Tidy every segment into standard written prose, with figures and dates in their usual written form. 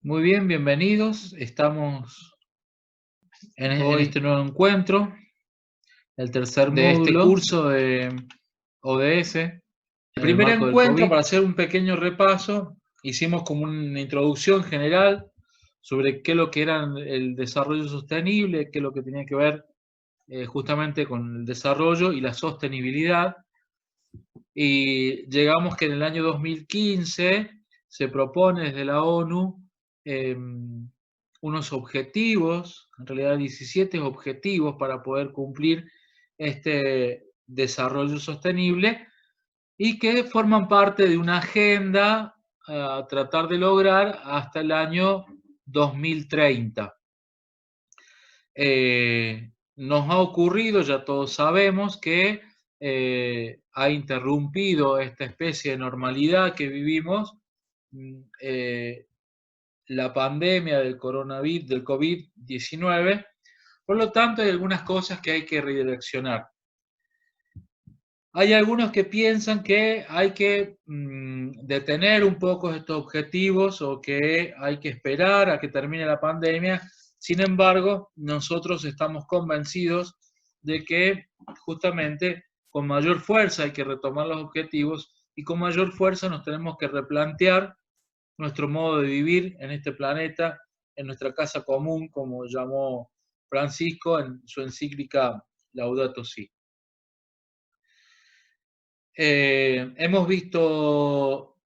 Muy bien, bienvenidos. Estamos en Hoy este nuevo encuentro, el tercer de este módulo curso de ODS en El el primer marco del encuentro, COVID. para hacer un pequeño repaso, hicimos como una introducción general sobre qué es lo que era el desarrollo sostenible, qué es lo que tenía que ver justamente con el desarrollo y la sostenibilidad. Y llegamos que en el año 2015 se propone desde la ONU unos objetivos, en realidad 17 objetivos para poder cumplir este desarrollo sostenible y que forman parte de una agenda a tratar de lograr hasta el año 2030. Nos ha ocurrido, ya todos sabemos, que ha interrumpido esta especie de normalidad que vivimos la pandemia del coronavirus, del COVID-19. Por lo tanto, hay algunas cosas que hay que redireccionar. Hay algunos que piensan que hay que detener un poco estos objetivos o que hay que esperar a que termine la pandemia. Sin embargo, nosotros estamos convencidos de que justamente con mayor fuerza hay que retomar los objetivos y con mayor fuerza nos tenemos que replantear nuestro modo de vivir en este planeta, en nuestra casa común, como llamó Francisco en su encíclica Laudato Si. Hemos visto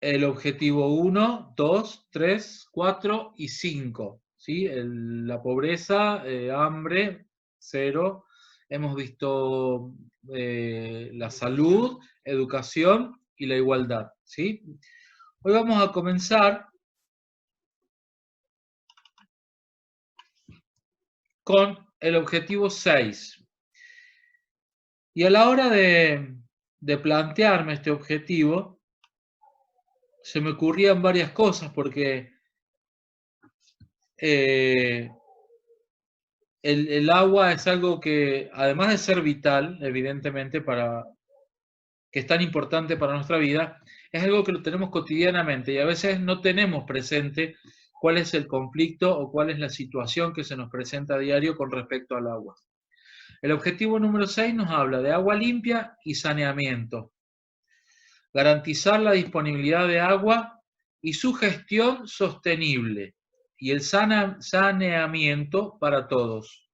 el objetivo 1, 2, 3, 4 y 5. ¿Sí? La pobreza, hambre, 0. Hemos visto la salud, educación y la igualdad. ¿Sí? Hoy vamos a comenzar con el objetivo 6. Y a la hora de plantearme este objetivo, se me ocurrían varias cosas porque el agua es algo que, además de ser vital, evidentemente, que es tan importante para nuestra vida, es algo que lo tenemos cotidianamente y a veces no tenemos presente cuál es el conflicto o cuál es la situación que se nos presenta a diario con respecto al agua. El objetivo número 6 nos habla de agua limpia y saneamiento. Garantizar la disponibilidad de agua y su gestión sostenible y el saneamiento para todos.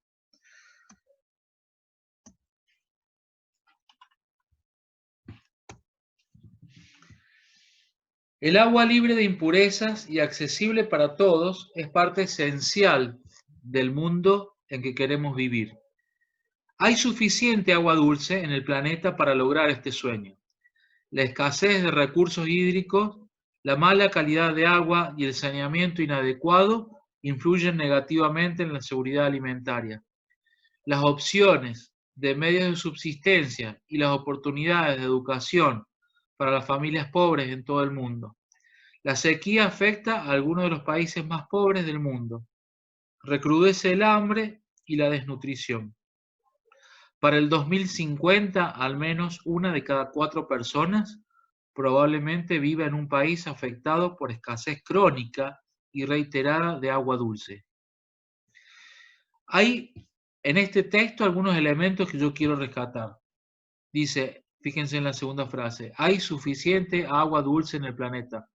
El agua libre de impurezas y accesible para todos es parte esencial del mundo en que queremos vivir. Hay suficiente agua dulce en el planeta para lograr este sueño. La escasez de recursos hídricos, la mala calidad de agua y el saneamiento inadecuado influyen negativamente en la seguridad alimentaria. Las opciones de medios de subsistencia y las oportunidades de educación para las familias pobres en todo el mundo. La sequía afecta a algunos de los países más pobres del mundo. Recrudece el hambre y la desnutrición. Para el 2050, al menos una de cada 4 personas probablemente viva en un país afectado por escasez crónica y reiterada de agua dulce. Hay en este texto algunos elementos que yo quiero rescatar. Dice, fíjense en la segunda frase, hay suficiente agua dulce en el planeta.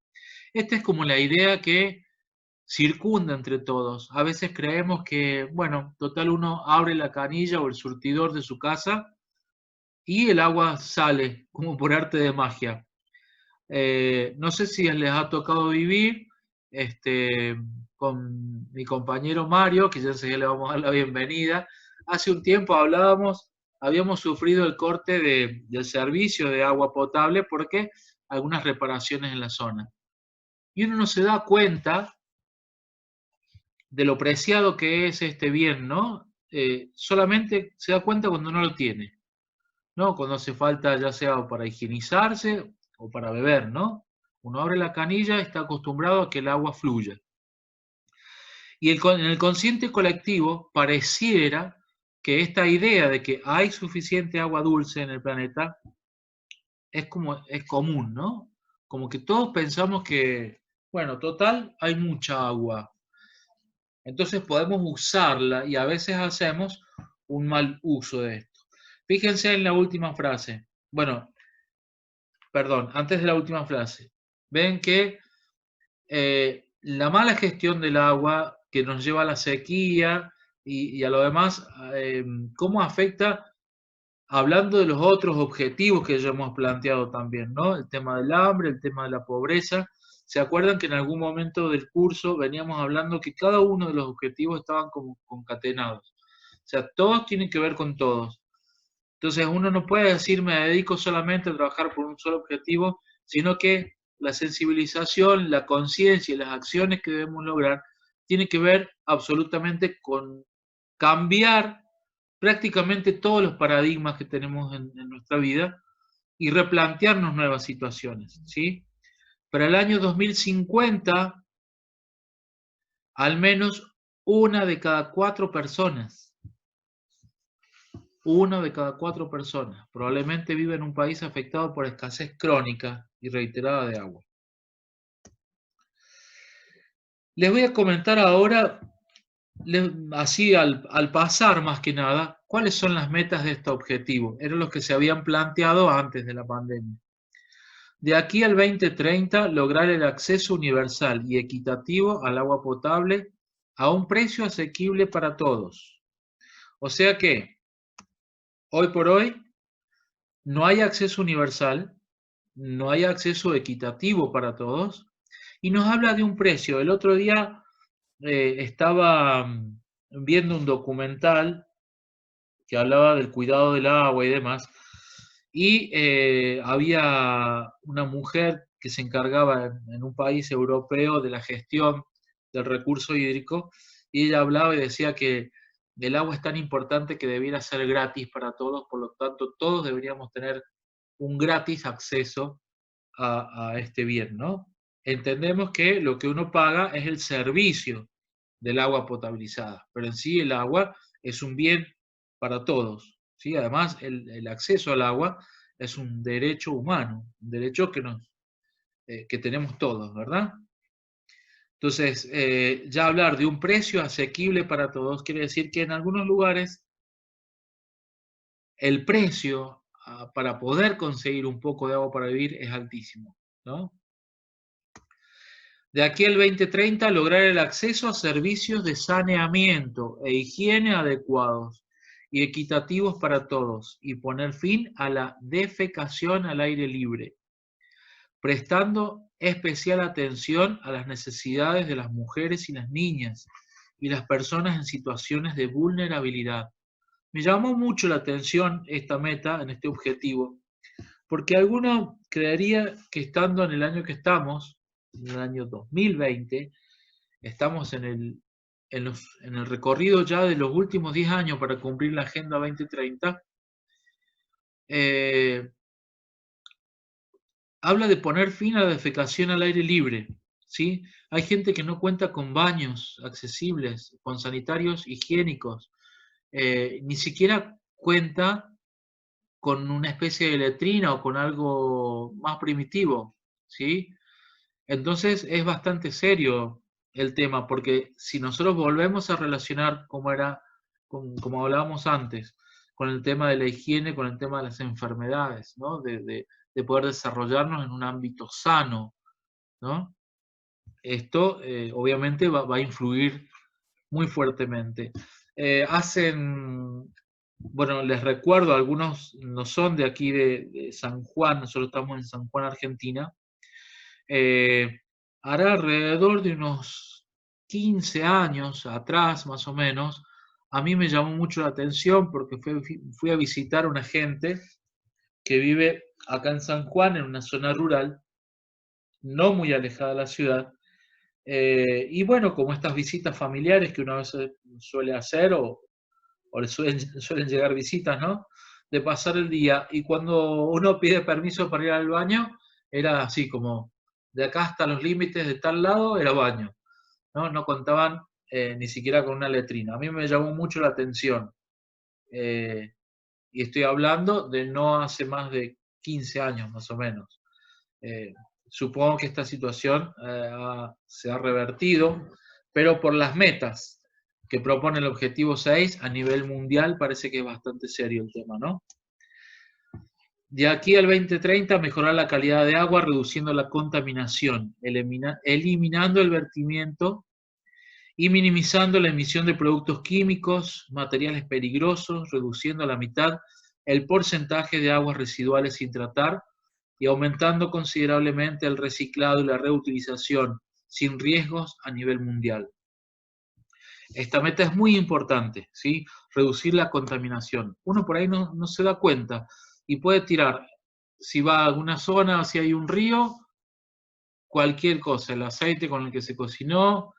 Esta es como la idea que circunda entre todos. A veces creemos que, bueno, total uno abre la canilla o el surtidor de su casa y el agua sale como por arte de magia. No sé si les ha tocado vivir con mi compañero Mario, que ya enseguida le vamos a dar la bienvenida. Hace un tiempo habíamos sufrido el corte del servicio de agua potable porque algunas reparaciones en la zona. Y uno no se da cuenta de lo preciado que es este bien, ¿no? Solamente se da cuenta cuando no lo tiene, ¿no? Cuando hace falta ya sea para higienizarse o para beber, ¿no? Uno abre la canilla y está acostumbrado a que el agua fluya. Y en el consciente colectivo pareciera que esta idea de que hay suficiente agua dulce en el planeta es común, ¿no? Como que todos pensamos que Bueno, total, hay mucha agua. Entonces podemos usarla y a veces hacemos un mal uso de esto. Fíjense en la última frase. Bueno, perdón, antes de la última frase. Ven que la mala gestión del agua que nos lleva a la sequía y a lo demás, ¿cómo afecta? Hablando de los otros objetivos que ya hemos planteado también, ¿no? El tema del hambre, el tema de la pobreza. ¿Se acuerdan que en algún momento del curso veníamos hablando que cada uno de los objetivos estaban como concatenados? O sea, todos tienen que ver con todos. Entonces uno no puede decir me dedico solamente a trabajar por un solo objetivo, sino que la sensibilización, la conciencia y las acciones que debemos lograr tienen que ver absolutamente con cambiar prácticamente todos los paradigmas que tenemos en nuestra vida y replantearnos nuevas situaciones, ¿sí? Para el año 2050, al menos una de cada cuatro personas probablemente vive en un país afectado por escasez crónica y reiterada de agua. Les voy a comentar ahora, así al pasar más que nada, cuáles son las metas de este objetivo. Eran los que se habían planteado antes de la pandemia. De aquí al 2030, lograr el acceso universal y equitativo al agua potable a un precio asequible para todos. O sea que, hoy por hoy, no hay acceso universal, no hay acceso equitativo para todos, y nos habla de un precio. El otro día estaba viendo un documental que hablaba del cuidado del agua y demás, y había una mujer que se encargaba en un país europeo de la gestión del recurso hídrico, y ella hablaba y decía que el agua es tan importante que debiera ser gratis para todos, por lo tanto todos deberíamos tener un gratis acceso a este bien, ¿no? Entendemos que lo que uno paga es el servicio del agua potabilizada, pero en sí el agua es un bien para todos, ¿sí? Además, el acceso al agua es un derecho humano, un derecho que tenemos todos, ¿verdad? Entonces, ya hablar de un precio asequible para todos quiere decir que en algunos lugares el precio para poder conseguir un poco de agua para vivir es altísimo, ¿no? De aquí al 2030, lograr el acceso a servicios de saneamiento e higiene adecuados y equitativos para todos y poner fin a la defecación al aire libre, prestando especial atención a las necesidades de las mujeres y las niñas y las personas en situaciones de vulnerabilidad. Me llamó mucho la atención esta meta, en este objetivo, porque alguno creería que estando en el año que estamos, en el año 2020, estamos en el recorrido ya de los últimos 10 años para cumplir la Agenda 2030, eh, habla de poner fin a la defecación al aire libre, ¿sí? Hay gente que no cuenta con baños accesibles, con sanitarios higiénicos, ni siquiera cuenta con una especie de letrina o con algo más primitivo, ¿sí? Entonces es bastante serio el tema, porque si nosotros volvemos a relacionar como hablábamos antes, con el tema de la higiene, con el tema de las enfermedades, ¿no? De poder desarrollarnos en un ámbito sano, ¿no? Esto obviamente va a influir muy fuertemente. Bueno, les recuerdo, algunos no son de aquí de San Juan, nosotros estamos en San Juan, Argentina. Eh, Hará alrededor de unos 15 años atrás, más o menos, a mí me llamó mucho la atención porque fui a visitar a una gente que vive acá en San Juan, en una zona rural, no muy alejada de la ciudad. Y bueno, como estas visitas familiares que uno a veces suele hacer o le suelen llegar visitas, ¿no? De pasar el día. Y cuando uno pide permiso para ir al baño, era así como, de acá hasta los límites de tal lado era baño, ¿no? No contaban ni siquiera con una letrina. A mí me llamó mucho la atención. Eh, y estoy hablando de no hace más de 15 años, más o menos. Eh, supongo que esta situación se ha revertido, pero por las metas que propone el objetivo 6 a nivel mundial parece que es bastante serio el tema, ¿no? De aquí al 2030, mejorar la calidad de agua reduciendo la contaminación, eliminando el vertimiento y minimizando la emisión de productos químicos, materiales peligrosos, reduciendo a la mitad el porcentaje de aguas residuales sin tratar y aumentando considerablemente el reciclado y la reutilización sin riesgos a nivel mundial. Esta meta es muy importante, ¿sí? Reducir la contaminación. Uno por ahí no se da cuenta y puede tirar, si va a alguna zona, si hay un río, cualquier cosa, el aceite con el que se cocinó,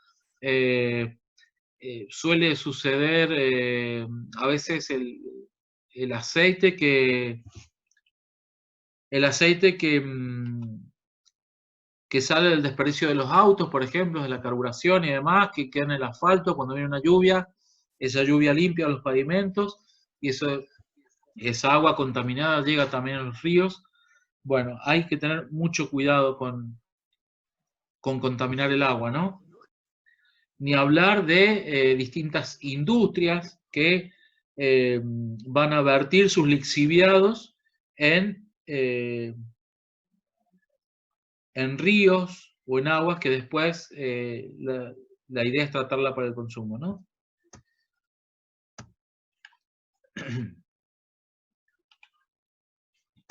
suele suceder a veces el aceite que sale del desperdicio de los autos, por ejemplo, de la carburación y demás, que queda en el asfalto cuando viene una lluvia, esa lluvia limpia los pavimentos y esa agua contaminada llega también a los ríos. Bueno, hay que tener mucho cuidado con contaminar el agua, ¿no? Ni hablar de distintas industrias que van a vertir sus lixiviados en ríos o en aguas que después la idea es tratarla para el consumo, ¿no?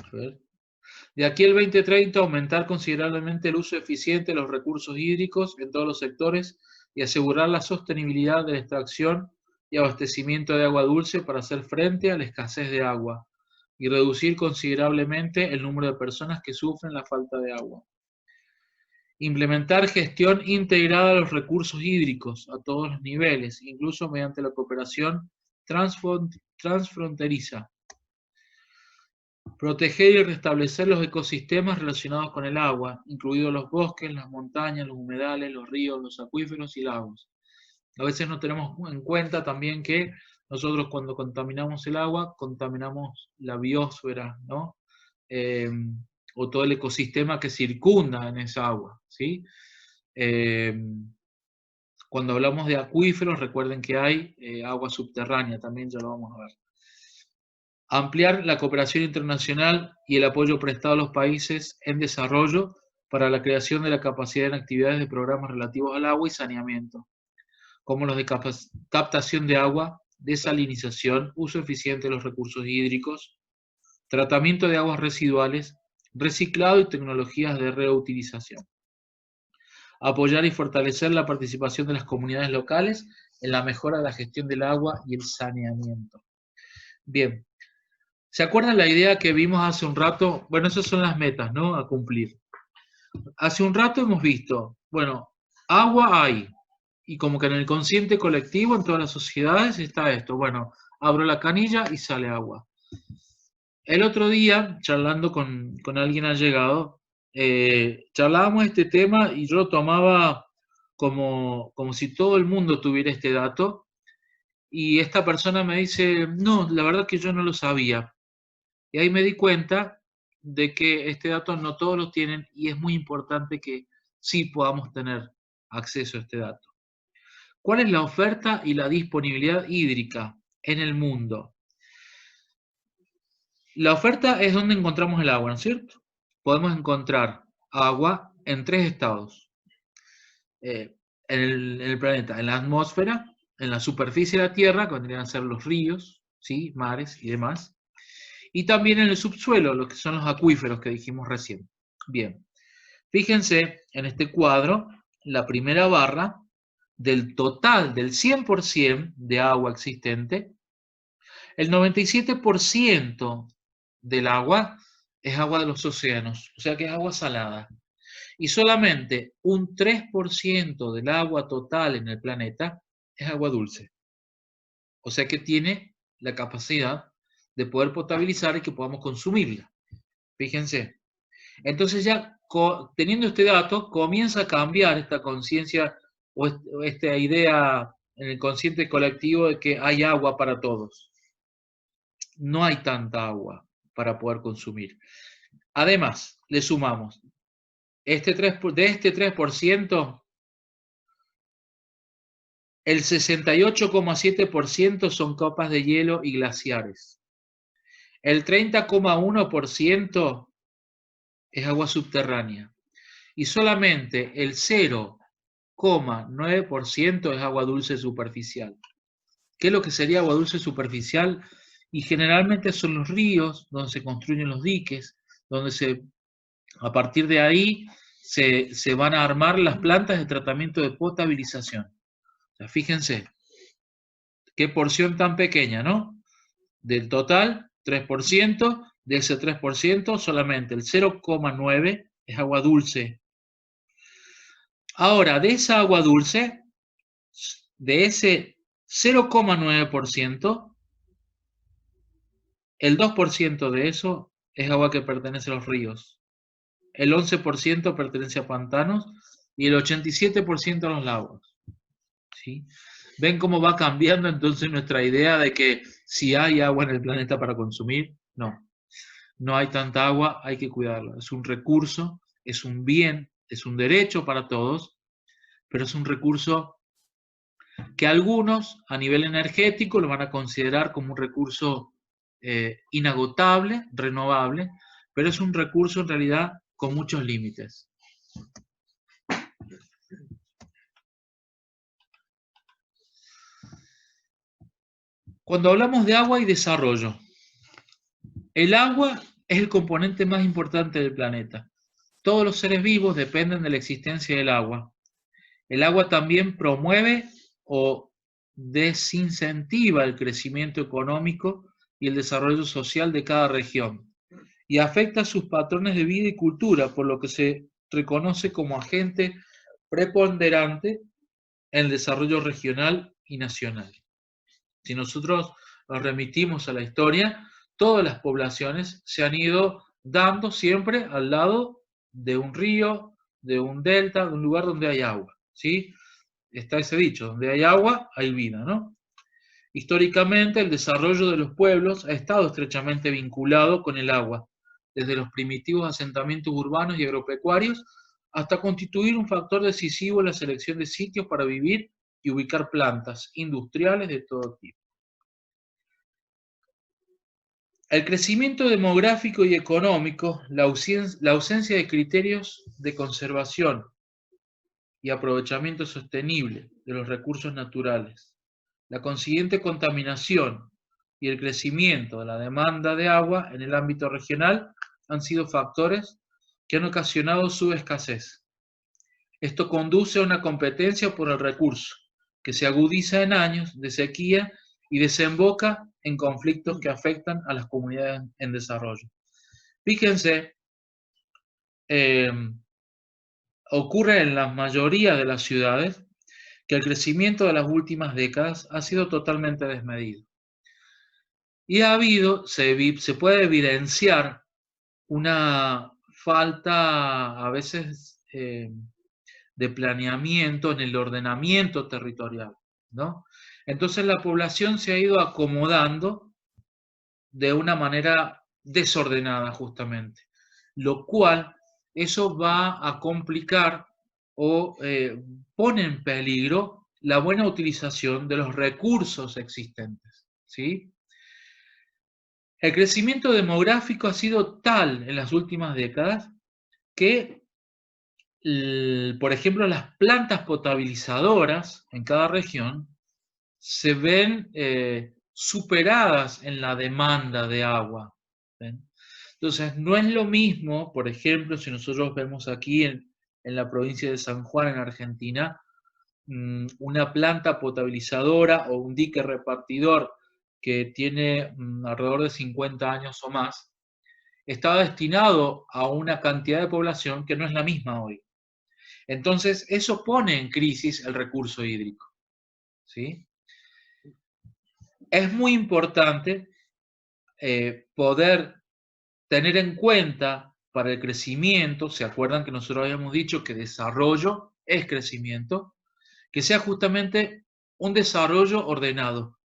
A ver. De aquí al 2030, aumentar considerablemente el uso eficiente de los recursos hídricos en todos los sectores y asegurar la sostenibilidad de la extracción y abastecimiento de agua dulce para hacer frente a la escasez de agua y reducir considerablemente el número de personas que sufren la falta de agua. Implementar gestión integrada de los recursos hídricos a todos los niveles, incluso mediante la cooperación transfronteriza. Proteger y restablecer los ecosistemas relacionados con el agua, incluidos los bosques, las montañas, los humedales, los ríos, los acuíferos y lagos. A veces no tenemos en cuenta también que nosotros cuando contaminamos el agua, contaminamos la biosfera, ¿no? O todo el ecosistema que circunda en esa agua, ¿sí? Cuando hablamos de acuíferos, recuerden que hay agua subterránea, también ya lo vamos a ver. Ampliar la cooperación internacional y el apoyo prestado a los países en desarrollo para la creación de la capacidad en actividades de programas relativos al agua y saneamiento, como los de captación de agua, desalinización, uso eficiente de los recursos hídricos, tratamiento de aguas residuales, reciclado y tecnologías de reutilización. Apoyar y fortalecer la participación de las comunidades locales en la mejora de la gestión del agua y el saneamiento. Bien, ¿se acuerdan la idea que vimos hace un rato? Bueno, esas son las metas, ¿no? A cumplir. Hace un rato hemos visto, bueno, agua hay, y como que en el consciente colectivo, en todas las sociedades, está esto. Bueno, abro la canilla y sale agua. El otro día, charlando con alguien allegado, charlábamos este tema y yo lo tomaba como si todo el mundo tuviera este dato, y esta persona me dice, no, la verdad que yo no lo sabía. Y ahí me di cuenta de que este dato no todos lo tienen y es muy importante que sí podamos tener acceso a este dato. ¿Cuál es la oferta y la disponibilidad hídrica en el mundo? La oferta es donde encontramos el agua, ¿no es cierto? Podemos encontrar agua en 3 estados en el planeta, en la atmósfera, en la superficie de la Tierra, que vendrían a ser los ríos, ¿sí? Mares y demás, y también en el subsuelo, lo que son los acuíferos que dijimos recién. Bien, fíjense en este cuadro, la primera barra, del total del 100% de agua existente, el 97% del agua es agua de los océanos, o sea que es agua salada. Y solamente un 3% del agua total en el planeta es agua dulce. O sea que tiene la capacidad de poder potabilizar y que podamos consumirla. Fíjense. Entonces ya teniendo este dato, comienza a cambiar esta conciencia o esta idea en el consciente colectivo de que hay agua para todos. No hay tanta agua para poder consumir. Además, le sumamos de este 3%, el 68,7% son capas de hielo y glaciares. El 30,1% es agua subterránea. Y solamente el 0,9% es agua dulce superficial. ¿Qué es lo que sería agua dulce superficial? Y generalmente son los ríos donde se construyen los diques, donde a partir de ahí se van a armar las plantas de tratamiento de potabilización. O sea, fíjense, qué porción tan pequeña, ¿no? Del total, 3%, de ese 3%, solamente el 0,9% es agua dulce. Ahora, de esa agua dulce, de ese 0,9%, el 2% de eso es agua que pertenece a los ríos. El 11% pertenece a pantanos y el 87% a los lagos. ¿Sí? ¿Ven cómo va cambiando entonces nuestra idea de que si hay agua en el planeta para consumir? No, no hay tanta agua, hay que cuidarla. Es un recurso, es un bien, es un derecho para todos, pero es un recurso que algunos a nivel energético lo van a considerar como un recurso inagotable, renovable, pero es un recurso en realidad con muchos límites. Cuando hablamos de agua y desarrollo, el agua es el componente más importante del planeta. Todos los seres vivos dependen de la existencia del agua. El agua también promueve o desincentiva el crecimiento económico y el desarrollo social de cada región y afecta sus patrones de vida y cultura, por lo que se reconoce como agente preponderante en el desarrollo regional y nacional. Si nosotros nos remitimos a la historia, todas las poblaciones se han ido dando siempre al lado de un río, de un delta, de un lugar donde hay agua, ¿sí? Está ese dicho, donde hay agua, hay vida, ¿no? Históricamente, el desarrollo de los pueblos ha estado estrechamente vinculado con el agua, desde los primitivos asentamientos urbanos y agropecuarios hasta constituir un factor decisivo en la selección de sitios para vivir y ubicar plantas industriales de todo tipo. El crecimiento demográfico y económico, la ausencia de criterios de conservación y aprovechamiento sostenible de los recursos naturales, la consiguiente contaminación y el crecimiento de la demanda de agua en el ámbito regional han sido factores que han ocasionado su escasez. Esto conduce a una competencia por el recurso, que se agudiza en años de sequía y desemboca en conflictos que afectan a las comunidades en desarrollo. Fíjense, ocurre en la mayoría de las ciudades que el crecimiento de las últimas décadas ha sido totalmente desmedido. Y se puede evidenciar una falta a veces de planeamiento en el ordenamiento territorial, ¿no? Entonces la población se ha ido acomodando de una manera desordenada justamente, lo cual eso va a complicar o pone en peligro la buena utilización de los recursos existentes, ¿sí? El crecimiento demográfico ha sido tal en las últimas décadas que, por ejemplo, las plantas potabilizadoras en cada región se ven superadas en la demanda de agua. ¿Ven? Entonces, no es lo mismo, por ejemplo, si nosotros vemos aquí en la provincia de San Juan, en Argentina, una planta potabilizadora o un dique repartidor que tiene alrededor de 50 años o más, está destinado a una cantidad de población que no es la misma hoy. Entonces, eso pone en crisis el recurso hídrico, ¿sí? Es muy importante poder tener en cuenta para el crecimiento, ¿se acuerdan que nosotros habíamos dicho que desarrollo es crecimiento? Que sea justamente un desarrollo ordenado.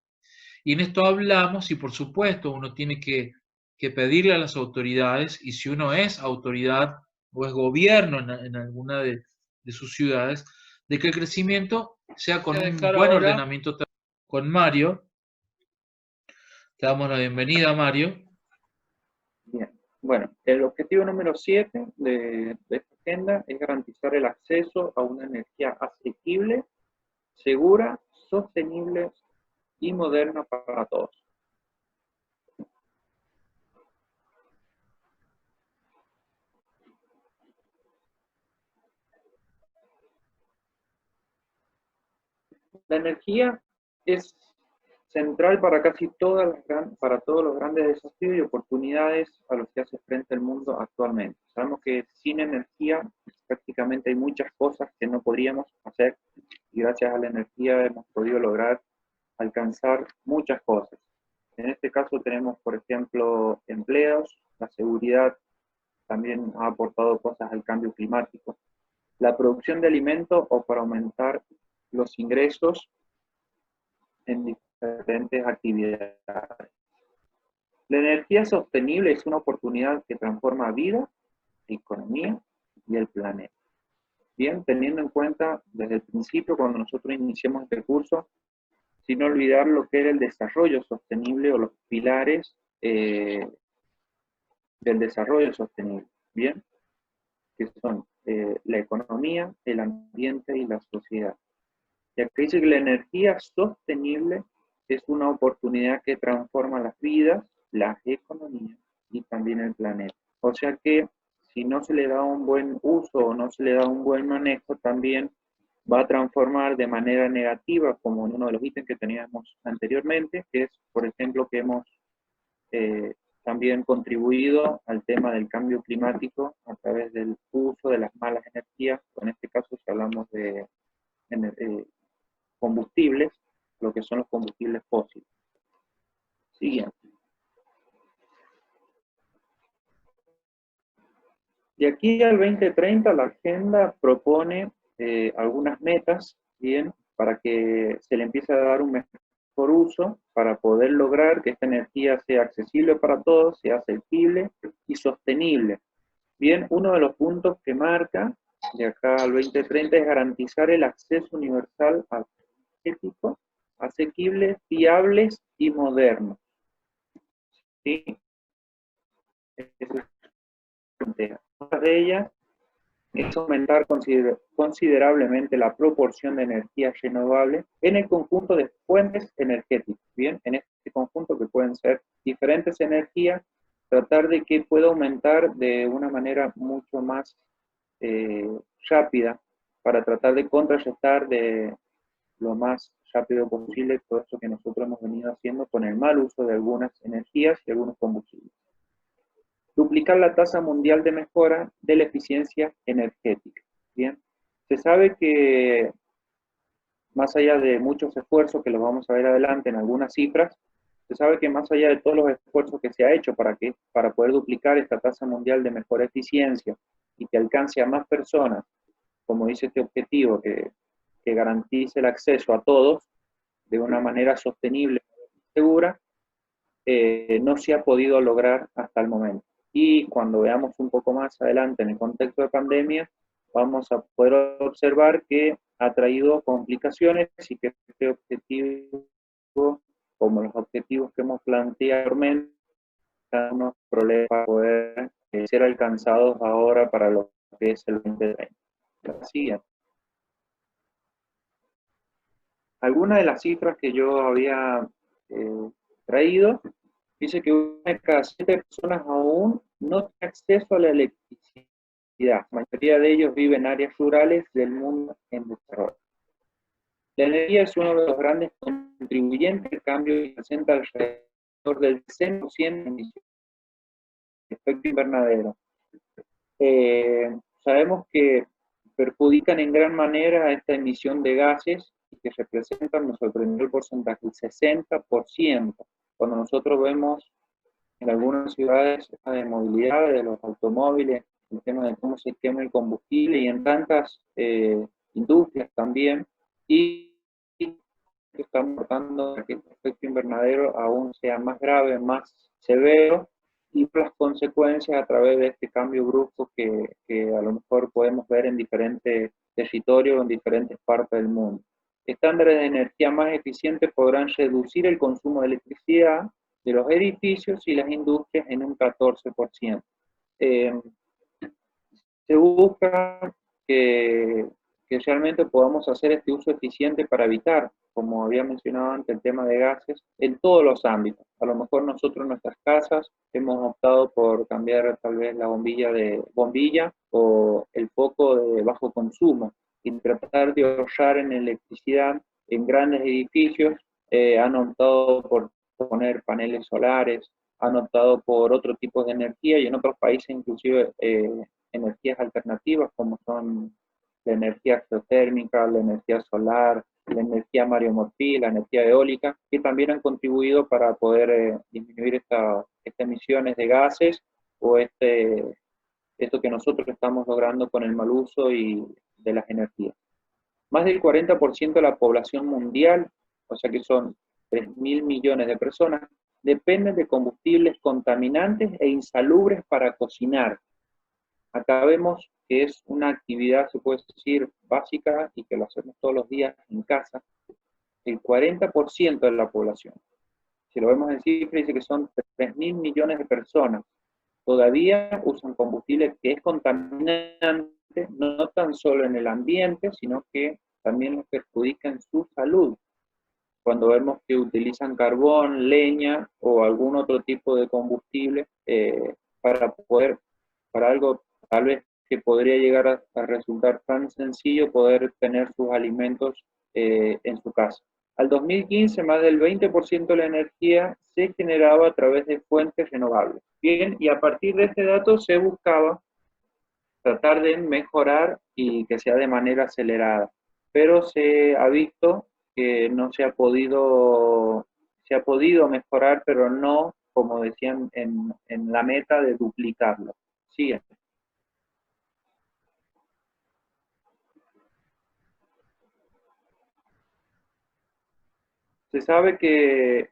Y en esto hablamos, y por supuesto uno tiene que pedirle a las autoridades, y si uno es autoridad o es gobierno en alguna de sus ciudades, de que el crecimiento sea con Voy a un dejar buen ahora. ordenamiento con Mario. Te damos la bienvenida, Mario. Bien, bueno, el objetivo número 7 de esta agenda es garantizar el acceso a una energía asequible, segura, sostenible y moderna para todos. La energía es central para casi para todos los grandes desafíos y oportunidades a los que hace frente el mundo actualmente. Sabemos que sin energía prácticamente hay muchas cosas que no podríamos hacer y gracias a la energía hemos podido lograr alcanzar muchas cosas. En este caso tenemos, por ejemplo, empleos, la seguridad también ha aportado cosas al cambio climático, la producción de alimentos o para aumentar los ingresos en diferentes actividades. La energía sostenible es una oportunidad que transforma vida, economía y el planeta. Bien, teniendo en cuenta desde el principio, cuando nosotros iniciamos este curso, sin olvidar lo que era el desarrollo sostenible o los pilares del desarrollo sostenible, ¿bien? Que son la economía, el ambiente y la sociedad. Y aquí dice que la energía sostenible es una oportunidad que transforma las vidas, las economías y también el planeta. O sea que si no se le da un buen uso o no se le da un buen manejo, también va a transformar de manera negativa, como en uno de los ítems que teníamos anteriormente, que es, por ejemplo, que hemos también contribuido al tema del cambio climático a través del uso de las malas energías, en este caso si hablamos de combustibles, lo que son los combustibles fósiles. Siguiente. De aquí al 2030 la agenda propone algunas metas, bien, para que se le empiece a dar un mejor uso, para poder lograr que esta energía sea accesible para todos, sea asequible y sostenible. Bien, uno de los puntos que marca de acá al 2030 es garantizar el acceso universal a energético, asequibles, fiables y modernos. ¿Sí? Una de ellas es aumentar considerablemente la proporción de energía renovable en el conjunto de fuentes energéticas. Bien, en este conjunto que pueden ser diferentes energías, tratar de que pueda aumentar de una manera mucho más rápida para tratar de contrarrestar de lo más rápido posible todo esto que nosotros hemos venido haciendo con el mal uso de algunas energías y algunos combustibles. Duplicar la tasa mundial de mejora de la eficiencia energética. Bien, se sabe que más allá de muchos esfuerzos que los vamos a ver adelante en algunas cifras, se sabe que más allá de todos los esfuerzos que se ha hecho para poder duplicar esta tasa mundial de mejor eficiencia y que alcance a más personas, como dice este objetivo, que garantice el acceso a todos de una manera sostenible y segura, no se ha podido lograr hasta el momento. Y cuando veamos un poco más adelante en el contexto de pandemia, vamos a poder observar que ha traído complicaciones y que este objetivo, como los objetivos que hemos planteado, unos problemas para poder ser alcanzados ahora para lo que es el 2030. Siguiente. Algunas de las cifras que yo había traído, dice que una de cada 7 personas aún no tiene acceso a la electricidad. La mayoría de ellos viven en áreas rurales del mundo en desarrollo. La energía es uno de los grandes contribuyentes al cambio y presenta alrededor del 100% de emisiones de efecto invernadero. Sabemos que perjudican en gran manera esta emisión de gases y que representan, nos sorprendió el porcentaje, el 60%. Cuando nosotros vemos en algunas ciudades de movilidad, de los automóviles, el tema de cómo se quema el combustible y en tantas industrias también, y están aportando a que el efecto invernadero aún sea más grave, más severo, y las consecuencias a través de este cambio brusco que a lo mejor podemos ver en diferentes territorios, en diferentes partes del mundo. Estándares de energía más eficientes podrán reducir el consumo de electricidad de los edificios y las industrias en un 14%. Se busca que realmente podamos hacer este uso eficiente para evitar, como había mencionado antes, el tema de gases en todos los ámbitos. A lo mejor nosotros en nuestras casas hemos optado por cambiar tal vez la bombilla o el foco de bajo consumo y tratar de ahorrar en electricidad. En grandes edificios han optado por poner paneles solares, han optado por otro tipo de energía y en otros países inclusive energías alternativas como son la energía geotérmica, la energía solar, la energía mareomorfil, la energía eólica, que también han contribuido para poder disminuir estas emisiones de gases o esto que nosotros estamos logrando con el mal uso de las energías. Más del 40% de la población mundial, o sea que son 3.000 millones de personas, dependen de combustibles contaminantes e insalubres para cocinar. Acá vemos que es una actividad, se puede decir, básica y que lo hacemos todos los días en casa. El 40% de la población. Si lo vemos en cifra, dice que son 3.000 millones de personas. Todavía usan combustible que es contaminante, no tan solo en el ambiente, sino que también los perjudica en su salud. Cuando vemos que utilizan carbón, leña o algún otro tipo de combustible para algo tal vez que podría llegar a resultar tan sencillo poder tener sus alimentos en su casa. Al 2015, más del 20% de la energía se generaba a través de fuentes renovables. Bien, y a partir de este dato se buscaba tratar de mejorar y que sea de manera acelerada. Pero se ha visto que no se ha podido mejorar, pero no, como decían, en la meta de duplicarlo. Sigue. Se sabe que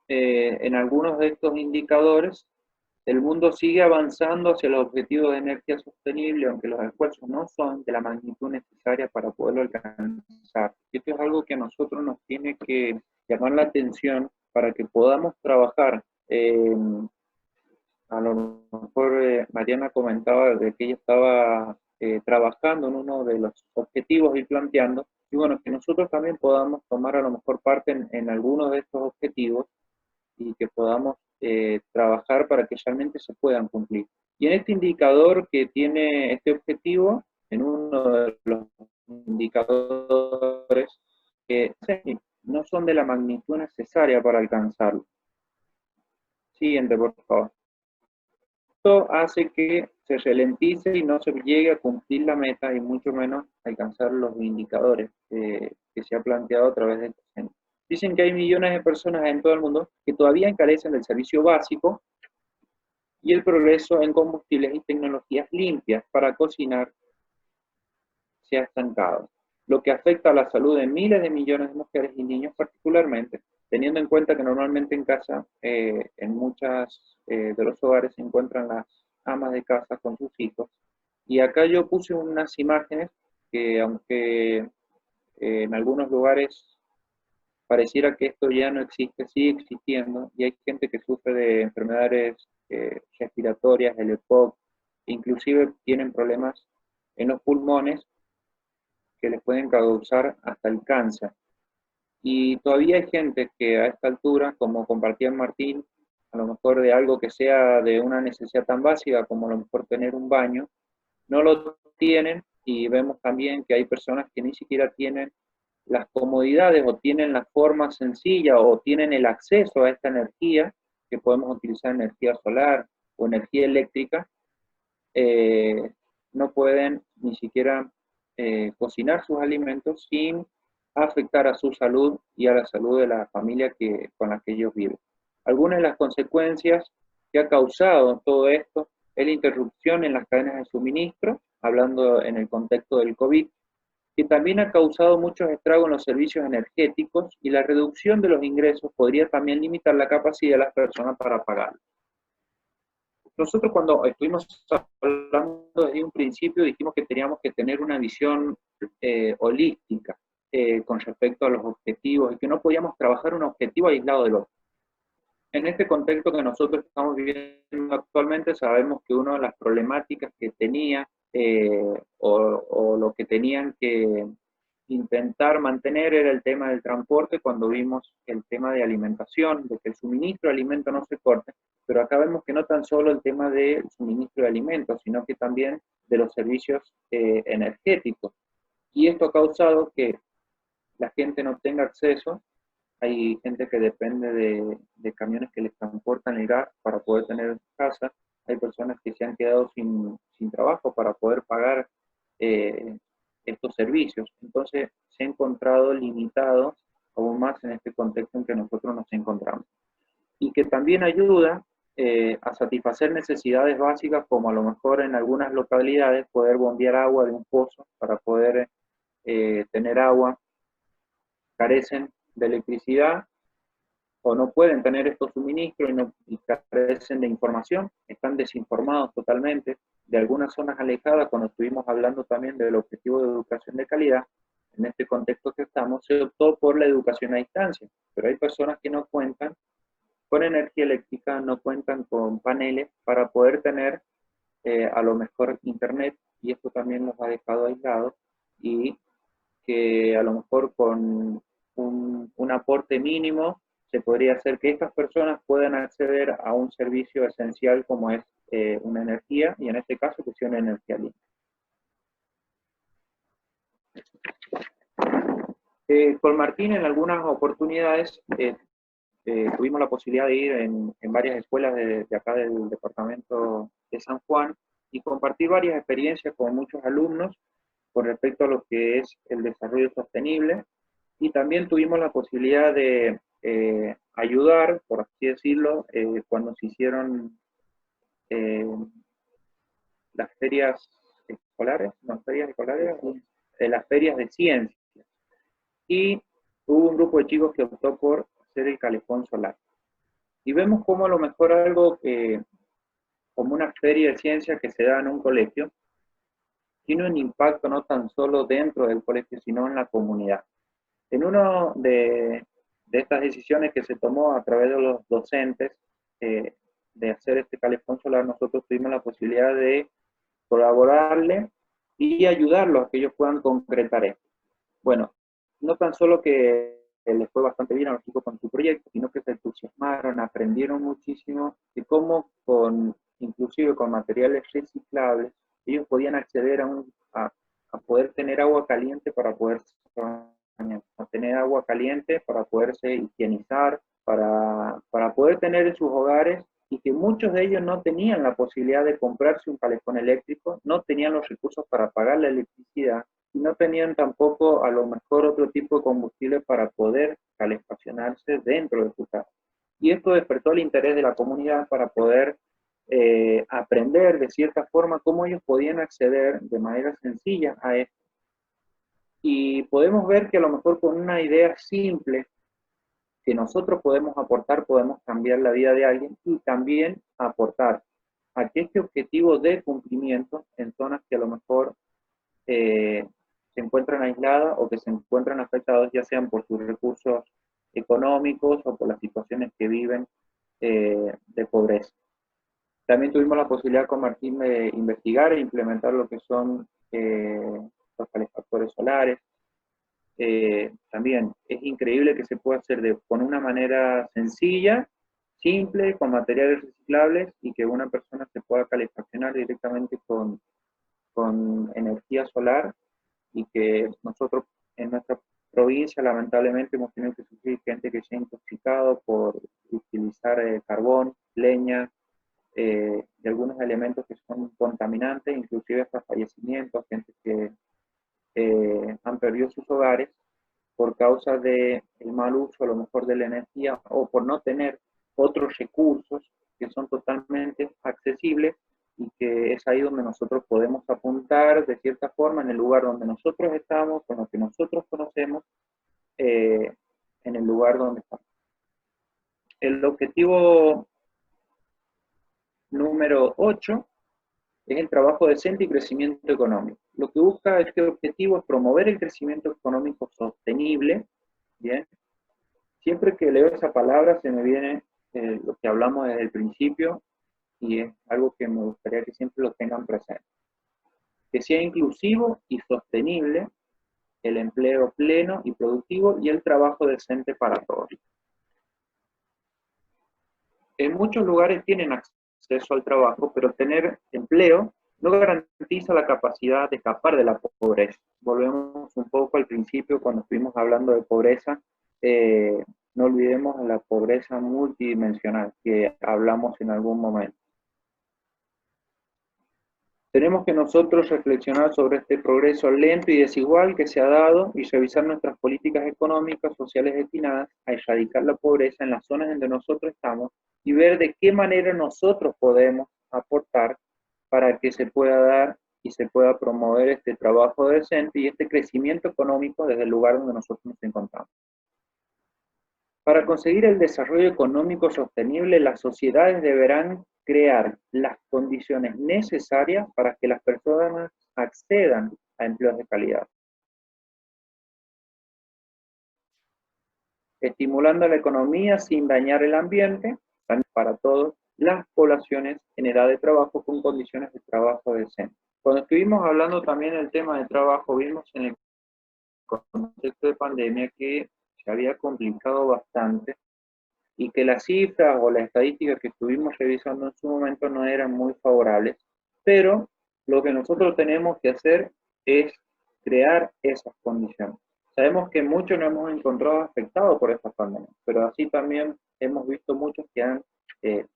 en algunos de estos indicadores el mundo sigue avanzando hacia los objetivos de energía sostenible, aunque los esfuerzos no son de la magnitud necesaria para poderlo alcanzar. Esto es algo que a nosotros nos tiene que llamar la atención para que podamos trabajar. A lo mejor Mariana comentaba de que ella estaba trabajando en uno de los objetivos y planteando, y bueno, que nosotros también podamos tomar a lo mejor parte en algunos de estos objetivos y que podamos trabajar para que realmente se puedan cumplir. Y en este indicador que tiene este objetivo, en uno de los indicadores que no son de la magnitud necesaria para alcanzarlo. Siguiente, por favor. Esto hace que se ralentice y no se llegue a cumplir la meta y mucho menos alcanzar los indicadores que se ha planteado a través de estos años. Dicen que hay millones de personas en todo el mundo que todavía carecen del servicio básico y el progreso en combustibles y tecnologías limpias para cocinar se ha estancado, lo que afecta a la salud de miles de millones de mujeres y niños particularmente, teniendo en cuenta que normalmente en casa, en muchas de los hogares se encuentran las amas de casa con sus hijos. Y acá yo puse unas imágenes que aunque en algunos lugares pareciera que esto ya no existe, sigue existiendo, y hay gente que sufre de enfermedades respiratorias, el EPOC, inclusive tienen problemas en los pulmones que les pueden causar hasta el cáncer. Y todavía hay gente que a esta altura, como compartía Martín, a lo mejor de algo que sea de una necesidad tan básica como a lo mejor tener un baño, no lo tienen, y vemos también que hay personas que ni siquiera tienen las comodidades o tienen la forma sencilla o tienen el acceso a esta energía, que podemos utilizar energía solar o energía eléctrica, no pueden ni siquiera cocinar sus alimentos sin afectar a su salud y a la salud de la familia con la que ellos viven. Algunas de las consecuencias que ha causado todo esto es la interrupción en las cadenas de suministro, hablando en el contexto del COVID, que también ha causado muchos estragos en los servicios energéticos, y la reducción de los ingresos podría también limitar la capacidad de las personas para pagarlo. nosotros cuando estuvimos hablando desde un principio dijimos que teníamos que tener una visión holística con respecto a los objetivos y que no podíamos trabajar un objetivo aislado del otro. En este contexto que nosotros estamos viviendo actualmente, sabemos que una de las problemáticas que tenía o lo que tenían que intentar mantener era el tema del transporte, cuando vimos el tema de alimentación, de que el suministro de alimentos no se corte, pero acá vemos que no tan solo el tema del suministro de alimentos, sino que también de los servicios energéticos. Y esto ha causado que la gente no tenga acceso. Hay gente que depende de camiones que les transportan el gas para poder tener en su casa. Hay personas que se han quedado sin trabajo para poder pagar estos servicios. Entonces se ha encontrado limitado aún más en este contexto en que nosotros nos encontramos. Y que también ayuda a satisfacer necesidades básicas, como a lo mejor en algunas localidades poder bombear agua de un pozo para poder tener agua. Carecen de electricidad o no pueden tener estos suministros y carecen de información, están desinformados totalmente. De algunas zonas alejadas, cuando estuvimos hablando también del objetivo de educación de calidad, en este contexto que estamos, se optó por la educación a distancia, pero hay personas que no cuentan con energía eléctrica, no cuentan con paneles para poder tener a lo mejor internet, y esto también los ha dejado aislados, y que a lo mejor con un aporte mínimo se podría hacer que estas personas puedan acceder a un servicio esencial como es una energía, y en este caso que sea una energía limpia. Con Martín en algunas oportunidades tuvimos la posibilidad de ir en varias escuelas de acá del departamento de San Juan y compartir varias experiencias con muchos alumnos con respecto a lo que es el desarrollo sostenible, y también tuvimos la posibilidad de ayudar, por así decirlo, cuando se hicieron las ferias escolares, las ferias de ciencias, y hubo un grupo de chicos que optó por hacer el calefón solar. Y vemos cómo a lo mejor algo como una feria de ciencias que se da en un colegio, tiene un impacto no tan solo dentro del colegio, sino en la comunidad. En una de estas decisiones que se tomó a través de los docentes de hacer este calefón solar, nosotros tuvimos la posibilidad de colaborarle y ayudarlos a que ellos puedan concretar esto. Bueno, no tan solo que les fue bastante bien a los chicos con su proyecto, sino que se entusiasmaron, aprendieron muchísimo de cómo inclusive con materiales reciclables, ellos podían acceder a poder tener agua caliente para poder a tener agua caliente para poderse higienizar, para poder tener en sus hogares, y que muchos de ellos no tenían la posibilidad de comprarse un calefón eléctrico, no tenían los recursos para pagar la electricidad, y no tenían tampoco a lo mejor otro tipo de combustible para poder calefaccionarse dentro de su casa. Y esto despertó el interés de la comunidad para poder aprender de cierta forma cómo ellos podían acceder de manera sencilla a esto. Y podemos ver que a lo mejor con una idea simple que nosotros podemos aportar, podemos cambiar la vida de alguien y también aportar a que este objetivo de cumplimiento en zonas que a lo mejor se encuentran aisladas o que se encuentran afectados, ya sean por sus recursos económicos o por las situaciones que viven de pobreza. También tuvimos la posibilidad con Martín de investigar e implementar lo que son los calefactores solares. También es increíble que se pueda hacer con una manera sencilla, simple, con materiales reciclables, y que una persona se pueda calefaccionar directamente con energía solar, y que nosotros en nuestra provincia lamentablemente hemos tenido que sufrir gente que se ha intoxicado por utilizar carbón, leña, y algunos elementos que son contaminantes, inclusive hasta fallecimientos, gente que han perdido sus hogares por causa del mal uso a lo mejor de la energía, o por no tener otros recursos que son totalmente accesibles, y que es ahí donde nosotros podemos apuntar de cierta forma en el lugar donde nosotros estamos, con lo que nosotros conocemos, en el lugar donde estamos. El objetivo número 8 es el trabajo decente y crecimiento económico. Lo que busca este objetivo es promover el crecimiento económico sostenible. Bien, siempre que leo esa palabra se me viene lo que hablamos desde el principio, y es algo que me gustaría que siempre lo tengan presente. Que sea inclusivo y sostenible el empleo pleno y productivo y el trabajo decente para todos. En muchos lugares tienen acceso al trabajo, pero tener empleo no garantiza la capacidad de escapar de la pobreza. Volvemos un poco al principio cuando estuvimos hablando de pobreza. No olvidemos la pobreza multidimensional que hablamos en algún momento. Tenemos que nosotros reflexionar sobre este progreso lento y desigual que se ha dado y revisar nuestras políticas económicas, sociales destinadas a erradicar la pobreza en las zonas donde nosotros estamos y ver de qué manera nosotros podemos aportar para que se pueda dar y se pueda promover este trabajo decente y este crecimiento económico desde el lugar donde nosotros nos encontramos. Para conseguir el desarrollo económico sostenible, las sociedades deberán crear las condiciones necesarias para que las personas accedan a empleos de calidad, estimulando la economía sin dañar el ambiente, también para todas las poblaciones en edad de trabajo con condiciones de trabajo decentes. Cuando estuvimos hablando también del tema de trabajo, vimos en el contexto de pandemia que se había complicado bastante y que las cifras o las estadísticas que estuvimos revisando en su momento no eran muy favorables, pero lo que nosotros tenemos que hacer es crear esas condiciones. Sabemos que muchos nos hemos encontrado afectados por esta pandemia, pero así también hemos visto muchos que han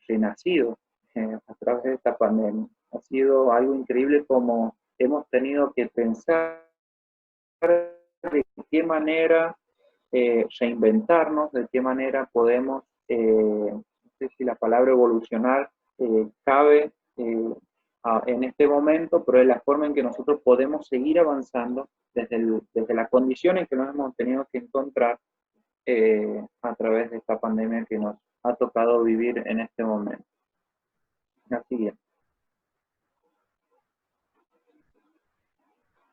renacido a través de esta pandemia. Ha sido algo increíble como hemos tenido que pensar de qué manera reinventarnos, de qué manera podemos, no sé si la palabra evolucionar cabe en este momento, pero es la forma en que nosotros podemos seguir avanzando desde las condiciones que nos hemos tenido que encontrar a través de esta pandemia que nos ha tocado vivir en este momento. Así es.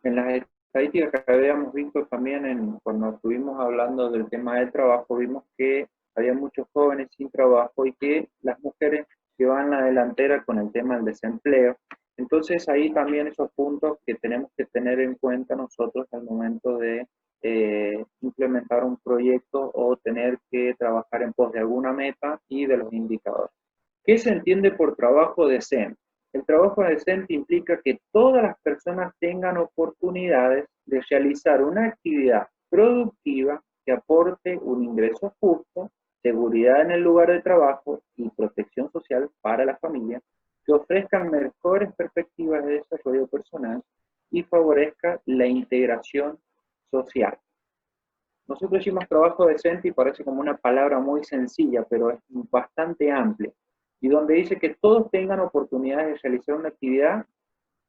En las estadísticas que habíamos visto también cuando estuvimos hablando del tema del trabajo, vimos que había muchos jóvenes sin trabajo y que las mujeres llevan la delantera con el tema del desempleo. Entonces ahí también esos puntos que tenemos que tener en cuenta nosotros al momento de implementar un proyecto o tener que trabajar en pos de alguna meta y de los indicadores. ¿Qué se entiende por trabajo decente? El trabajo decente implica que todas las personas tengan oportunidades de realizar una actividad productiva que aporte un ingreso justo, seguridad en el lugar de trabajo y protección social para la familia, que ofrezcan mejores perspectivas de desarrollo personal y favorezca la integración social. Nosotros decimos trabajo decente y parece como una palabra muy sencilla, pero es bastante amplia, y donde dice que todos tengan oportunidades de realizar una actividad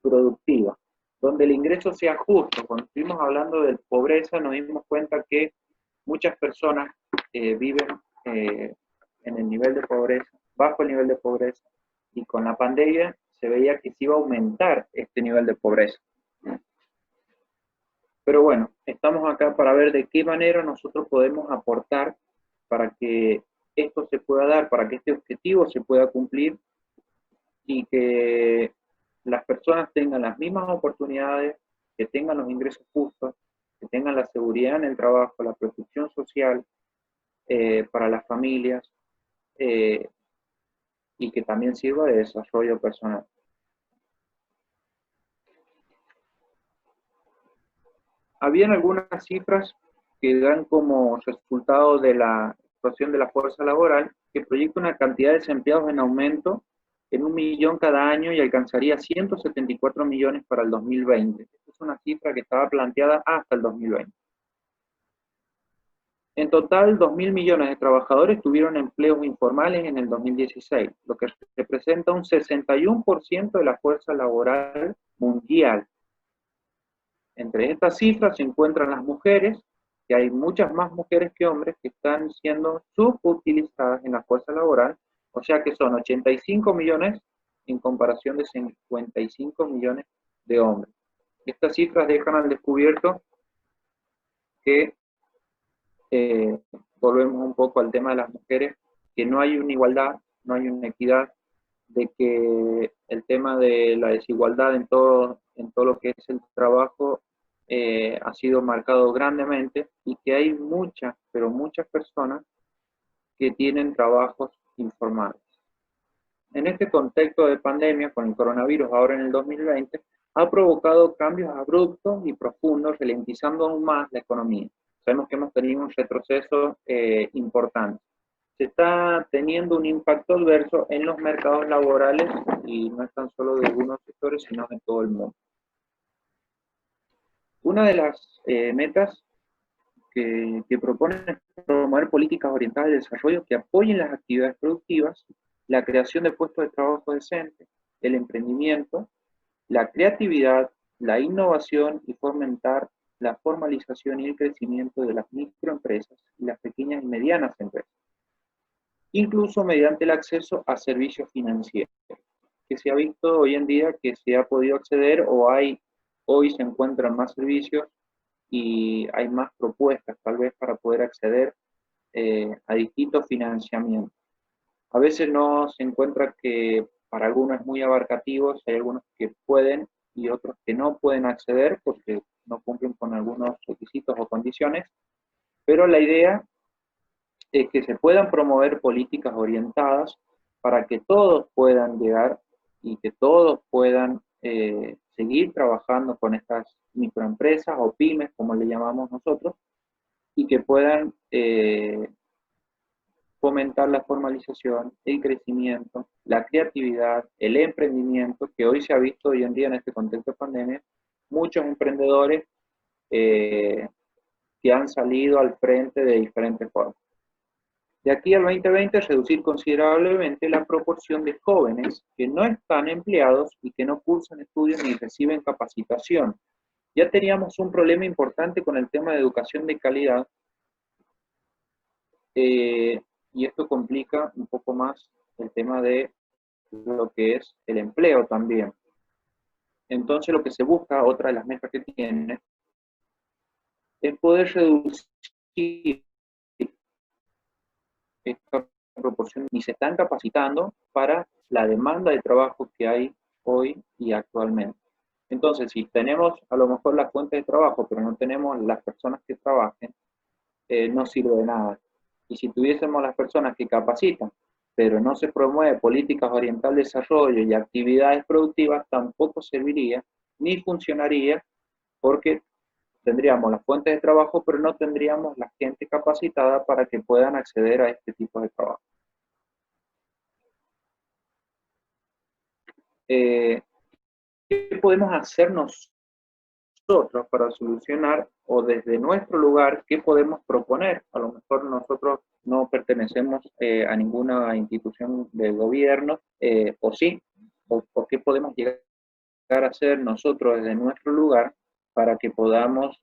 productiva, donde el ingreso sea justo. Cuando estuvimos hablando de pobreza nos dimos cuenta que muchas personas viven en el nivel de pobreza, bajo el nivel de pobreza, y con la pandemia se veía que se iba a aumentar este nivel de pobreza. Pero bueno, estamos acá para ver de qué manera nosotros podemos aportar para que esto se pueda dar, para que este objetivo se pueda cumplir y que las personas tengan las mismas oportunidades, que tengan los ingresos justos, que tengan la seguridad en el trabajo, la protección social para las familias y que también sirva de desarrollo personal. Habían algunas cifras que dan como resultado de la situación de la fuerza laboral que proyecta una cantidad de desempleados en aumento en 1 millón cada año y alcanzaría 174 millones para el 2020. Esta es una cifra que estaba planteada hasta el 2020. En total, 2.000 millones de trabajadores tuvieron empleos informales en el 2016, lo que representa un 61% de la fuerza laboral mundial. Entre estas cifras se encuentran las mujeres, que hay muchas más mujeres que hombres que están siendo subutilizadas en la fuerza laboral, o sea que son 85 millones en comparación de 55 millones de hombres. Estas cifras dejan al descubierto que, volvemos un poco al tema de las mujeres, que no hay una igualdad, no hay una equidad, de que el tema de la desigualdad en todo lo que es el trabajo ha sido marcado grandemente, y que hay muchas, pero muchas personas que tienen trabajos informales. En este contexto de pandemia, con el coronavirus ahora en el 2020, ha provocado cambios abruptos y profundos, ralentizando aún más la economía. Sabemos que hemos tenido un retroceso importante. Se está teniendo un impacto adverso en los mercados laborales, y no es tan solo de algunos sectores, sino de todo el mundo. Una de las metas que propone es promover políticas orientadas al desarrollo que apoyen las actividades productivas, la creación de puestos de trabajo decentes, el emprendimiento, la creatividad, la innovación, y fomentar la formalización y el crecimiento de las microempresas y las pequeñas y medianas empresas, incluso mediante el acceso a servicios financieros, que se ha visto hoy en día que se ha podido acceder, o hoy se encuentran más servicios y hay más propuestas tal vez para poder acceder a distintos financiamientos. A veces no se encuentra que para algunos es muy abarcativos, hay algunos que pueden y otros que no pueden acceder porque no cumplen con algunos requisitos o condiciones, pero la idea es que se puedan promover políticas orientadas para que todos puedan llegar y que todos puedan seguir trabajando con estas microempresas o pymes, como le llamamos nosotros, y que puedan fomentar la formalización, el crecimiento, la creatividad, el emprendimiento, que hoy se ha visto hoy en día en este contexto de pandemia, muchos emprendedores que han salido al frente de diferentes formas. De aquí al 2020, reducir considerablemente la proporción de jóvenes que no están empleados y que no cursan estudios ni reciben capacitación. Ya teníamos un problema importante con el tema de educación de calidad, y esto complica un poco más el tema de lo que es el empleo también. Entonces lo que se busca, otra de las metas que tiene, es poder reducir esta proporción, y se están capacitando para la demanda de trabajo que hay hoy y actualmente. Entonces, si tenemos a lo mejor la fuente de trabajo, pero no tenemos las personas que trabajen, no sirve de nada. Y si tuviésemos las personas que capacitan, pero no se promueve políticas orientadas al desarrollo y actividades productivas, tampoco serviría ni funcionaría, porque tendríamos las fuentes de trabajo, pero no tendríamos la gente capacitada para que puedan acceder a este tipo de trabajo. ¿Qué podemos hacer nosotros para solucionar, o desde nuestro lugar, qué podemos proponer? A lo mejor nosotros no pertenecemos a ninguna institución del gobierno, o sí, o qué podemos llegar a hacer nosotros desde nuestro lugar para que podamos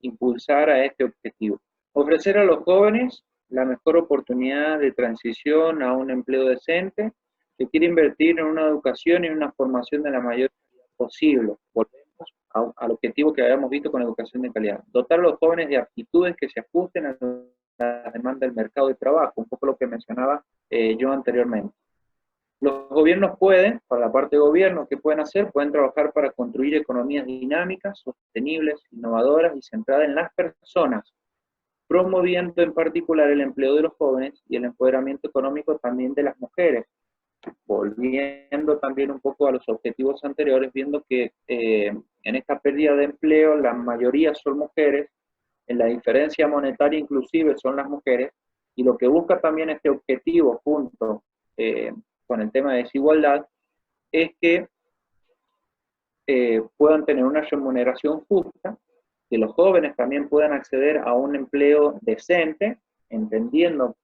impulsar a este objetivo. Ofrecer a los jóvenes la mejor oportunidad de transición a un empleo decente, que quiere invertir en una educación y una formación de la mayor calidad posible. Volvemos al objetivo que habíamos visto con educación de calidad. Dotar a los jóvenes de aptitudes que se ajusten a la demanda del mercado de trabajo, un poco lo que mencionaba yo anteriormente. Los gobiernos pueden, para la parte de gobierno, ¿qué pueden hacer? Pueden trabajar para construir economías dinámicas, sostenibles, innovadoras y centradas en las personas, promoviendo en particular el empleo de los jóvenes y el empoderamiento económico también de las mujeres. Volviendo también un poco a los objetivos anteriores, viendo que en esta pérdida de empleo la mayoría son mujeres, en la diferencia monetaria inclusive son las mujeres, y lo que busca también este objetivo junto con el tema de desigualdad es que puedan tener una remuneración justa, que los jóvenes también puedan acceder a un empleo decente, entendiendo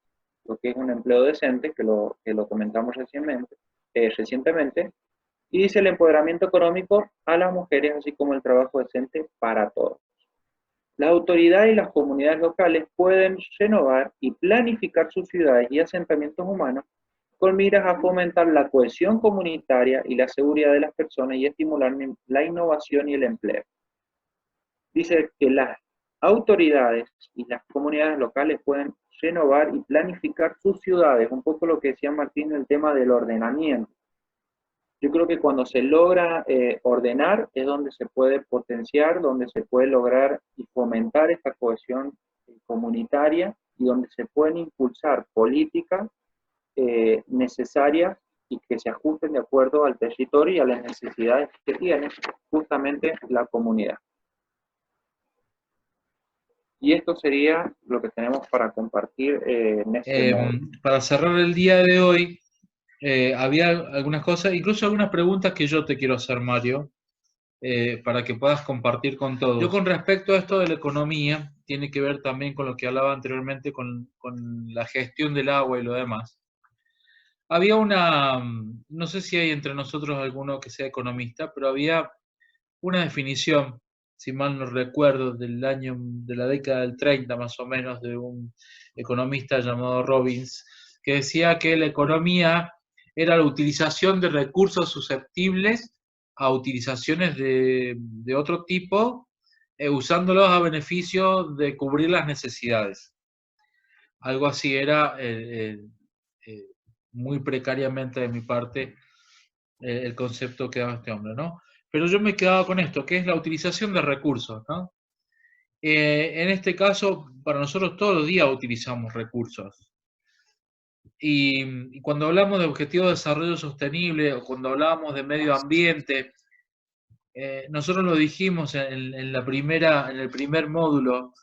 lo que es un empleo decente, que lo comentamos recientemente, y dice el empoderamiento económico a las mujeres, así como el trabajo decente para todos. Las autoridades y las comunidades locales pueden renovar y planificar sus ciudades y asentamientos humanos con miras a fomentar la cohesión comunitaria y la seguridad de las personas y estimular la innovación y el empleo. Dice que las autoridades y las comunidades locales pueden renovar y planificar sus ciudades, un poco lo que decía Martín, el tema del ordenamiento. Yo creo que cuando se logra ordenar es donde se puede potenciar, donde se puede lograr y fomentar esta cohesión comunitaria y donde se pueden impulsar políticas necesarias y que se ajusten de acuerdo al territorio y a las necesidades que tiene justamente la comunidad. Y esto sería lo que tenemos para compartir en este módulo. Para cerrar el día de hoy, había algunas cosas, incluso algunas preguntas que yo te quiero hacer, Mario, para que puedas compartir con todos. Yo con respecto a esto de la economía, tiene que ver también con lo que hablaba anteriormente, con la gestión del agua y lo demás. Había no sé si hay entre nosotros alguno que sea economista, pero había una definición, si mal no recuerdo, de la década del 30 más o menos, de un economista llamado Robbins, que decía que la economía era la utilización de recursos susceptibles a utilizaciones de otro tipo, usándolos a beneficio de cubrir las necesidades. Algo así era, muy precariamente de mi parte, el concepto que daba este hombre, ¿no? Pero yo me quedaba con esto, que es la utilización de recursos, ¿no? En este caso, para nosotros todos los días utilizamos recursos. Y cuando hablamos de Objetivo de Desarrollo Sostenible o cuando hablamos de medio ambiente, nosotros lo dijimos en el primer módulo,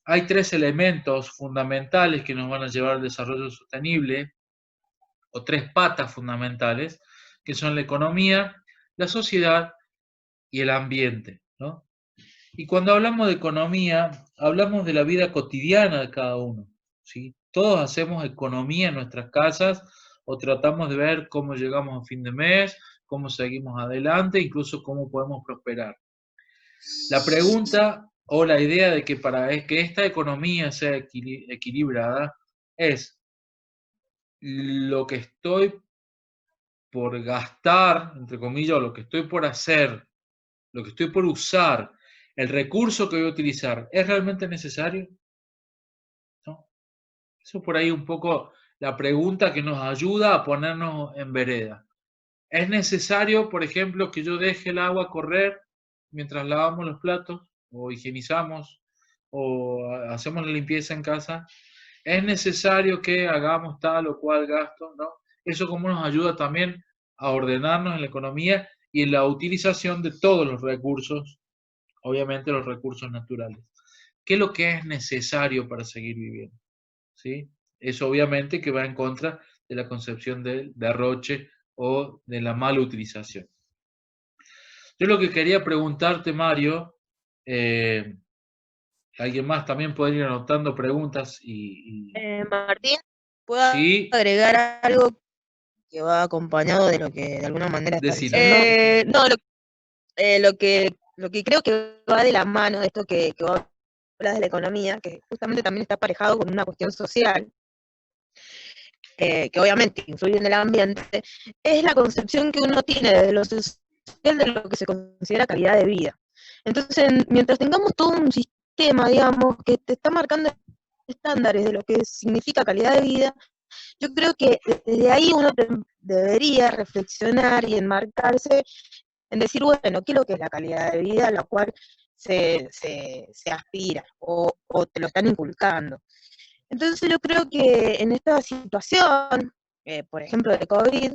hay 3 elementos fundamentales que nos van a llevar al desarrollo sostenible, o 3 patas fundamentales, que son la economía, la sociedad y el ambiente, ¿no? Y cuando hablamos de economía, hablamos de la vida cotidiana de cada uno, ¿sí? Todos hacemos economía en nuestras casas o tratamos de ver cómo llegamos a fin de mes, cómo seguimos adelante, incluso cómo podemos prosperar. La pregunta o la idea de que para que esta economía sea equilibrada es lo que estoy por gastar, entre comillas, o lo que estoy por hacer, lo que estoy por usar, el recurso que voy a utilizar, ¿es realmente necesario? ¿No? Eso por ahí un poco la pregunta que nos ayuda a ponernos en vereda. ¿Es necesario, por ejemplo, que yo deje el agua correr mientras lavamos los platos o higienizamos o hacemos la limpieza en casa? ¿Es necesario que hagamos tal o cual gasto? ¿No? Eso como nos ayuda también a ordenarnos en la economía y en la utilización de todos los recursos, obviamente los recursos naturales. ¿Qué es lo que es necesario para seguir viviendo? ¿Sí? Eso obviamente que va en contra de la concepción del derroche o de la mala utilización. Yo lo que quería preguntarte, Mario, alguien más también podría ir anotando preguntas Martín, ¿puedo sí, agregar algo que va acompañado de lo que de alguna manera estás decilo. diciendo? No, lo que creo que va de la mano de esto que vos hablas de la economía, que justamente también está aparejado con una cuestión social, que obviamente influye en el ambiente, es la concepción que uno tiene de lo social, de lo que se considera calidad de vida. Entonces, mientras tengamos todo un sistema, digamos, que te está marcando estándares de lo que significa calidad de vida, yo creo que desde ahí uno debería reflexionar y enmarcarse en decir, bueno, ¿qué es lo que es la calidad de vida a la cual se aspira o te lo están inculcando? Entonces yo creo que en esta situación, por ejemplo de COVID,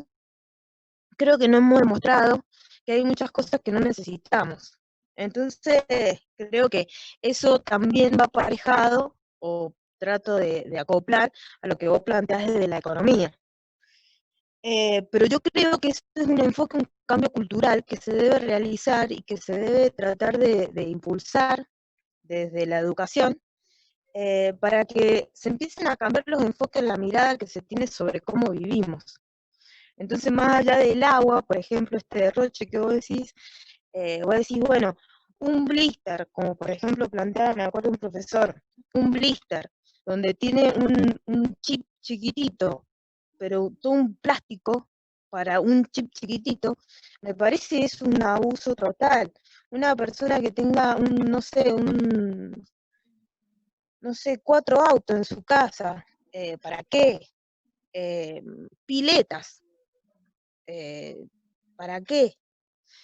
creo que no hemos demostrado que hay muchas cosas que no necesitamos. Entonces creo que eso también va aparejado, o trato de acoplar a lo que vos planteás desde la economía. Pero yo creo que eso es un enfoque, un cambio cultural que se debe realizar y que se debe tratar de impulsar desde la educación, para que se empiecen a cambiar los enfoques, la mirada que se tiene sobre cómo vivimos. Entonces, más allá del agua, por ejemplo, este derroche que vos decís, bueno, un blister, como por ejemplo planteaba, me acuerdo un profesor, un blister, donde tiene un chip chiquitito, pero todo un plástico para un chip chiquitito, me parece es un abuso total. Una persona que tenga no sé, 4 autos en su casa, ¿para qué? Piletas, ¿para qué?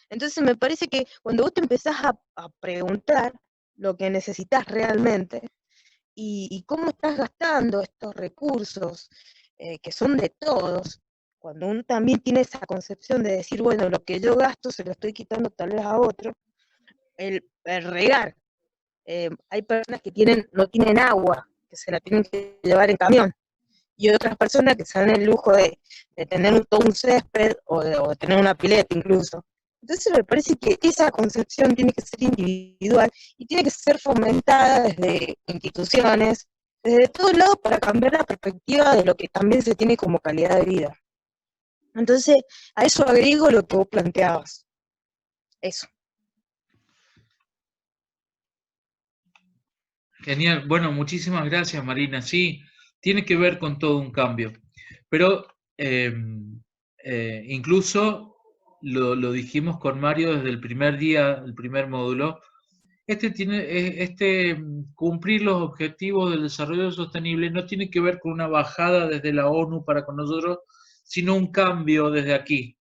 Entonces me parece que cuando vos te empezás a preguntar lo que necesitas realmente y cómo estás gastando estos recursos que son de todos, cuando uno también tiene esa concepción de decir, bueno, lo que yo gasto se lo estoy quitando tal vez a otro, el regar. Hay personas que no tienen agua, que se la tienen que llevar en camión, y otras personas que se dan el lujo de tener todo un césped o de tener una pileta incluso. Entonces me parece que esa concepción tiene que ser individual y tiene que ser fomentada desde instituciones, desde todos lados para cambiar la perspectiva de lo que también se tiene como calidad de vida. Entonces, a eso agrego lo que vos planteabas. Eso. Genial. Bueno, muchísimas gracias, Marina. Sí, tiene que ver con todo un cambio. Pero incluso lo dijimos con Mario desde el primer día, el primer módulo. Cumplir los objetivos del desarrollo sostenible no tiene que ver con una bajada desde la ONU para con nosotros, sino un cambio desde aquí.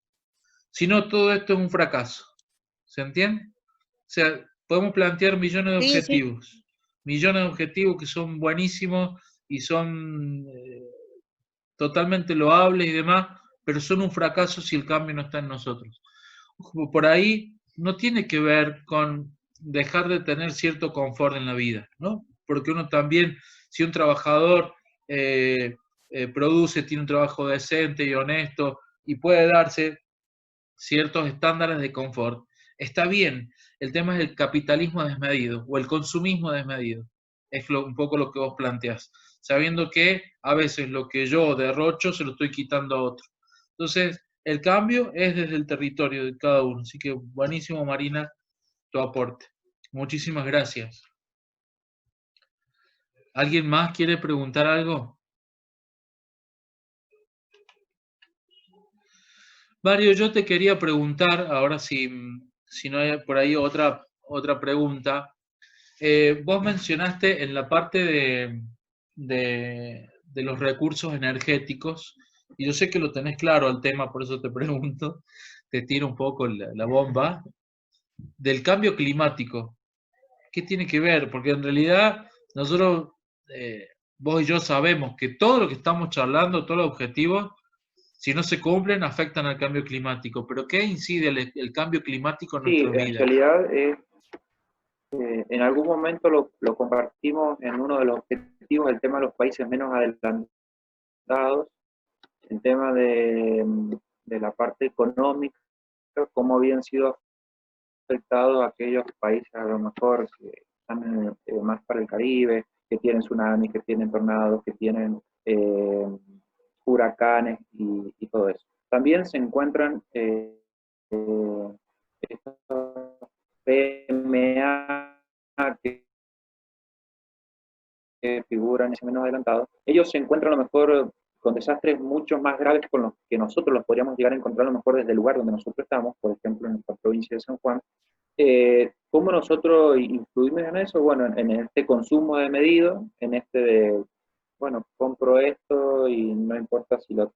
Si no, todo esto es un fracaso. ¿Se entiende? O sea, podemos plantear Sí, sí. millones de objetivos que son buenísimos y son totalmente loables y demás, pero son un fracaso si el cambio no está en nosotros. Por ahí no tiene que ver con dejar de tener cierto confort en la vida, ¿no? Porque uno también, si un trabajador produce, tiene un trabajo decente y honesto y puede darse ciertos estándares de confort, está bien. El tema es el capitalismo desmedido o el consumismo desmedido. Es un poco lo que vos planteás, sabiendo que a veces lo que yo derrocho se lo estoy quitando a otro. Entonces, el cambio es desde el territorio de cada uno. Así que buenísimo, Marina, tu aporte. Muchísimas gracias. ¿Alguien más quiere preguntar algo? Mario, yo te quería preguntar, ahora si no hay por ahí otra pregunta. Vos mencionaste en la parte de los recursos energéticos, y yo sé que lo tenés claro el tema, por eso te pregunto, te tiro un poco la bomba, del cambio climático. ¿Qué tiene que ver? Porque en realidad nosotros, vos y yo sabemos que todo lo que estamos charlando, todos los objetivos, si no se cumplen, afectan al cambio climático. Pero ¿qué incide el cambio climático en Sí, nuestras en vidas? realidad en algún momento lo compartimos en uno de los objetivos, el tema de los países menos adelantados, el tema de la parte económica, cómo habían sido afectados aquellos países a lo mejor que están más para el Caribe, que tienen tsunamis, que tienen tornados, que tienen huracanes y todo eso. También se encuentran estos PMA que figuran en ese menos adelantado. Ellos se encuentran a lo mejor con desastres mucho más graves con los que nosotros los podríamos llegar a encontrar a lo mejor desde el lugar donde nosotros estamos, por ejemplo en nuestra provincia de San Juan. ¿Cómo nosotros influimos en eso? Bueno, en este consumo de medido, en este de, bueno, compro esto y no importa si lo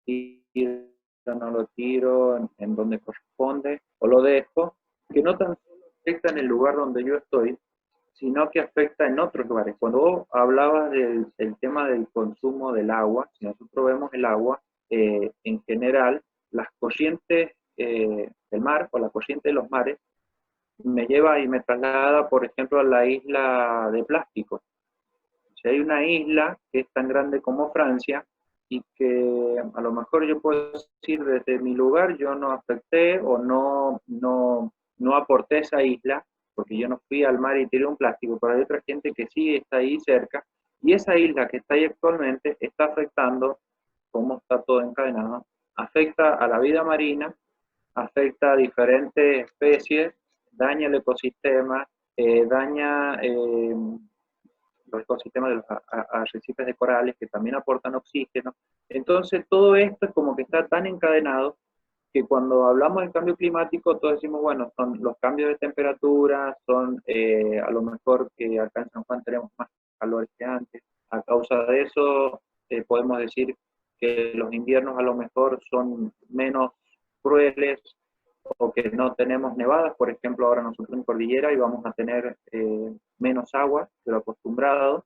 tiro o no lo tiro, en donde corresponde, o lo dejo, que no tan solo afecta en el lugar donde yo estoy, sino que afecta en otros lugares. Cuando vos hablabas del tema del consumo del agua, si nosotros vemos el agua, en general, las corrientes del mar o la corriente de los mares me lleva y me traslada, por ejemplo, a la isla de plástico. Si hay una isla que es tan grande como Francia y que a lo mejor yo puedo decir desde mi lugar yo no afecté o no aporté esa isla porque yo no fui al mar y tiré un plástico, pero hay otra gente que sí está ahí cerca y esa isla que está ahí actualmente está afectando, como está todo encadenado, afecta a la vida marina, afecta a diferentes especies, daña el ecosistema, daña los ecosistemas de los arrecifes de corales que también aportan oxígeno. Entonces todo esto es como que está tan encadenado que cuando hablamos del cambio climático, todos decimos, bueno, son los cambios de temperatura, son a lo mejor que acá en San Juan tenemos más calores que antes. A causa de eso, podemos decir que los inviernos a lo mejor son menos crueles o que no tenemos nevadas. Por ejemplo, ahora nosotros en Cordillera y vamos a tener menos agua de lo acostumbrado.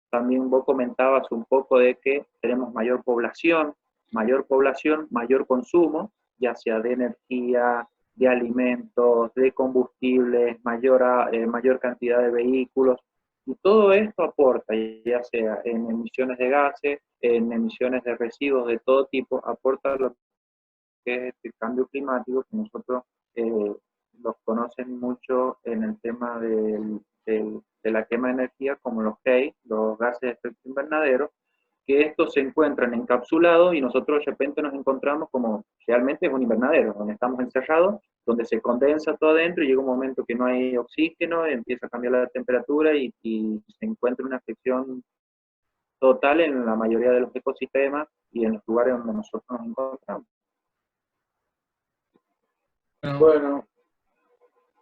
También vos comentabas un poco de que tenemos mayor población, mayor consumo, ya sea de energía, de alimentos, de combustibles, mayor cantidad de vehículos, y todo esto aporta, ya sea en emisiones de gases, en emisiones de residuos de todo tipo, aporta lo que es este cambio climático que nosotros los conocen mucho en el tema de la quema de energía, como los GEI, los gases de efecto invernadero, que estos se encuentran encapsulados y nosotros de repente nos encontramos como realmente es un invernadero, donde estamos encerrados, donde se condensa todo adentro y llega un momento que no hay oxígeno, empieza a cambiar la temperatura y se encuentra una afección total en la mayoría de los ecosistemas y en los lugares donde nosotros nos encontramos. Bueno,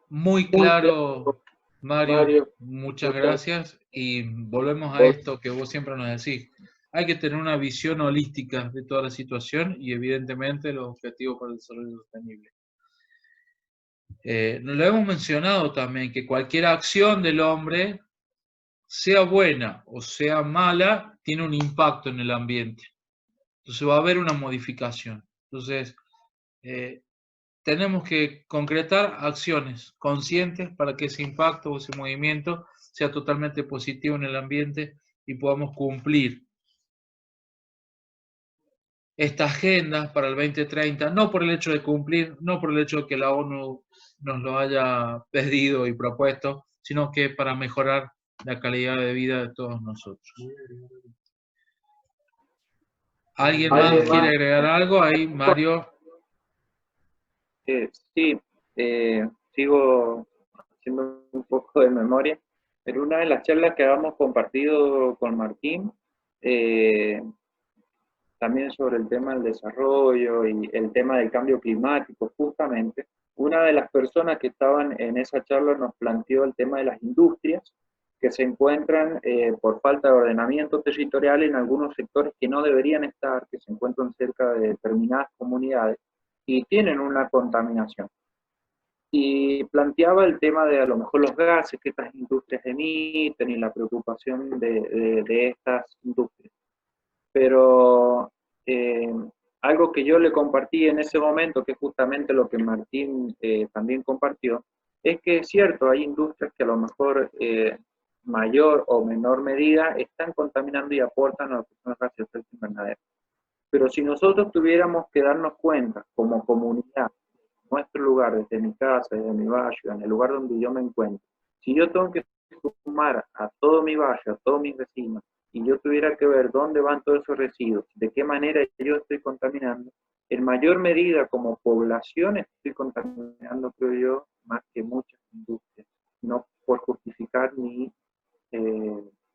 muy claro, Mario, muchas gracias, y volvemos a esto que vos siempre nos decís. Hay que tener una visión holística de toda la situación y evidentemente los objetivos para el desarrollo sostenible. Nos lo hemos mencionado también, que cualquier acción del hombre, sea buena o sea mala, tiene un impacto en el ambiente. Entonces va a haber una modificación. Entonces, tenemos que concretar acciones conscientes para que ese impacto o ese movimiento sea totalmente positivo en el ambiente y podamos cumplir esta agenda para el 2030, no por el hecho de cumplir, no por el hecho de que la ONU nos lo haya pedido y propuesto, sino que para mejorar la calidad de vida de todos nosotros. ¿Alguien más quiere agregar algo? Ahí, Mario. Sí, sigo haciendo un poco de memoria. En una de las charlas que habíamos compartido con Martín, también sobre el tema del desarrollo y el tema del cambio climático, justamente, una de las personas que estaban en esa charla nos planteó el tema de las industrias que se encuentran por falta de ordenamiento territorial en algunos sectores que no deberían estar, que se encuentran cerca de determinadas comunidades y tienen una contaminación. Y planteaba el tema de a lo mejor los gases que estas industrias emiten y la preocupación de estas industrias. Pero algo que yo le compartí en ese momento, que es justamente lo que Martín también compartió, es que es cierto, hay industrias que a lo mejor mayor o menor medida están contaminando y aportan a lo que son los gases de efecto invernadero. Pero si nosotros tuviéramos que darnos cuenta como comunidad, en nuestro lugar, desde mi casa, desde mi barrio, en el lugar donde yo me encuentro, si yo tengo que sumar a todo mi barrio, a todos mis vecinos, y yo tuviera que ver dónde van todos esos residuos, de qué manera yo estoy contaminando, en mayor medida como población estoy contaminando, creo yo, más que muchas industrias, no por justificar ni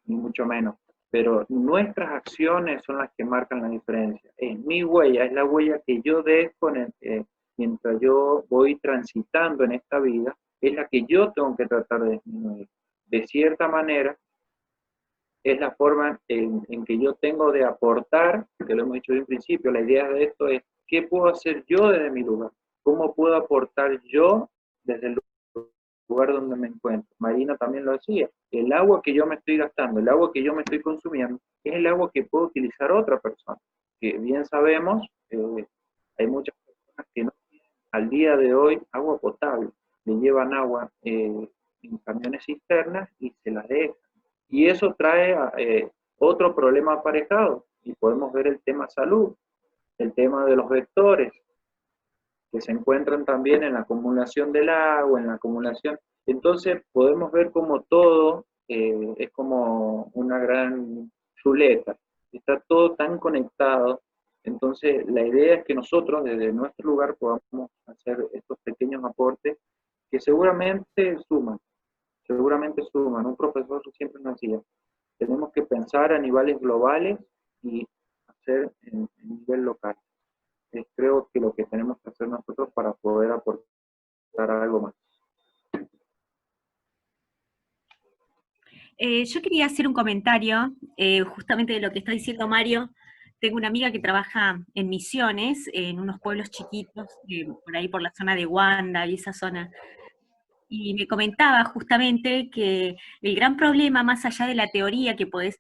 mucho menos, pero nuestras acciones son las que marcan la diferencia. Es mi huella, es la huella que yo dejo mientras yo voy transitando en esta vida, es la que yo tengo que tratar de disminuir. De cierta manera, es la forma en que yo tengo de aportar, que lo hemos dicho desde un principio, la idea de esto es, ¿qué puedo hacer yo desde mi lugar? ¿Cómo puedo aportar yo desde el lugar donde me encuentro? Marina también lo decía, el agua que yo me estoy gastando, el agua que yo me estoy consumiendo, es el agua que puede utilizar otra persona. Que bien sabemos, hay muchas personas que no tienen al día de hoy agua potable, le llevan agua en camiones cisternas y se las dejan. Y eso trae otro problema aparejado, y podemos ver el tema salud, el tema de los vectores, que se encuentran también en la acumulación del agua, en la acumulación. Entonces podemos ver como todo es como una gran ruleta, está todo tan conectado. Entonces la idea es que nosotros desde nuestro lugar podamos hacer estos pequeños aportes que seguramente suman, Un profesor siempre nos decía, tenemos que pensar a niveles globales y hacer en nivel local. Creo que lo que tenemos que hacer nosotros para poder aportar algo más. Yo quería hacer un comentario justamente de lo que está diciendo Mario. Tengo una amiga que trabaja en Misiones, en unos pueblos chiquitos, por ahí por la zona de Wanda y esa zona. Y me comentaba justamente que el gran problema, más allá de la teoría que podés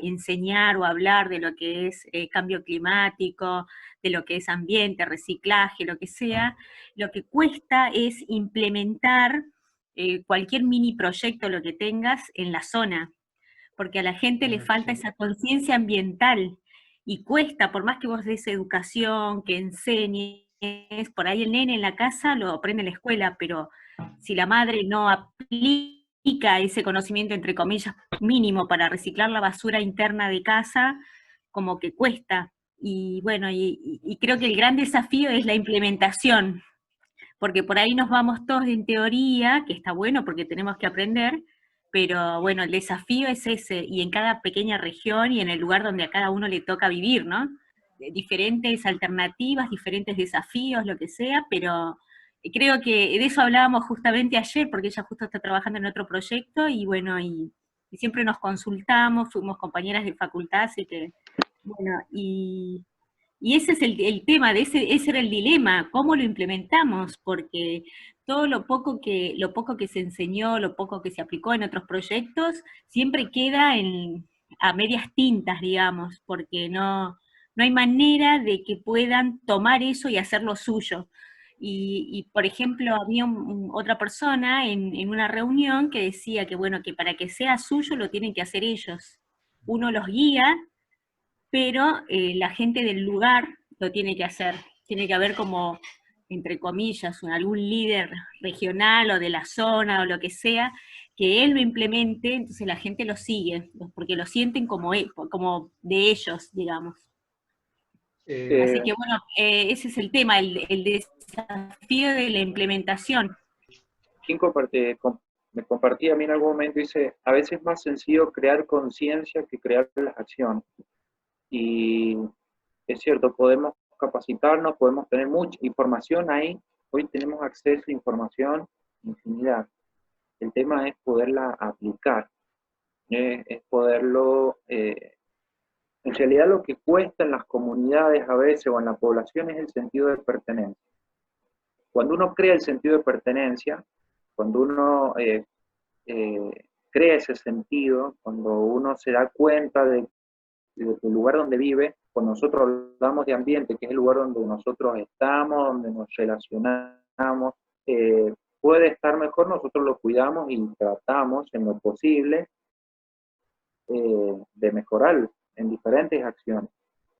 enseñar o hablar de lo que es cambio climático, de lo que es ambiente, reciclaje, lo que sea, lo que cuesta es implementar cualquier mini proyecto, lo que tengas, en la zona, porque a la gente le falta esa conciencia ambiental, y cuesta, por más que vos des educación, que enseñes, por ahí el nene en la casa lo aprende en la escuela, pero si la madre no aplica ese conocimiento, entre comillas, mínimo para reciclar la basura interna de casa, como que cuesta. Y bueno, y creo que el gran desafío es la implementación, porque por ahí nos vamos todos en teoría, que está bueno porque tenemos que aprender, pero bueno, el desafío es ese, y en cada pequeña región y en el lugar donde a cada uno le toca vivir, ¿no? Diferentes alternativas, diferentes desafíos, lo que sea, pero creo que de eso hablábamos justamente ayer, porque ella justo está trabajando en otro proyecto, y bueno, y siempre nos consultamos, fuimos compañeras de facultad, así que, bueno, y ese es el tema, ese era el dilema, ¿cómo lo implementamos? Porque todo lo poco que se enseñó, lo poco que se aplicó en otros proyectos, siempre queda a medias tintas, digamos, porque no hay manera de que puedan tomar eso y hacerlo suyo. Y por ejemplo, había otra persona en una reunión que decía que, bueno, que para que sea suyo lo tienen que hacer ellos. Uno los guía, pero la gente del lugar lo tiene que hacer. Tiene que haber como, entre comillas, algún líder regional o de la zona o lo que sea, que él lo implemente, entonces la gente lo sigue, porque lo sienten como de ellos, digamos. Así que bueno, ese es el tema, el desafío de la implementación. Me compartía a mí en algún momento, dice, a veces es más sencillo crear conciencia que crear las acciones. Y es cierto, podemos capacitarnos, podemos tener mucha información ahí, hoy tenemos acceso a información, infinidad. El tema es poderla aplicar, es poderlo, en realidad lo que cuesta en las comunidades a veces o en la población es el sentido de pertenencia. Cuando uno crea el sentido de pertenencia, cuando uno crea ese sentido, cuando uno se da cuenta del lugar donde vive, cuando nosotros hablamos de ambiente, que es el lugar donde nosotros estamos, donde nos relacionamos, puede estar mejor, nosotros lo cuidamos y tratamos en lo posible de mejorar en diferentes acciones.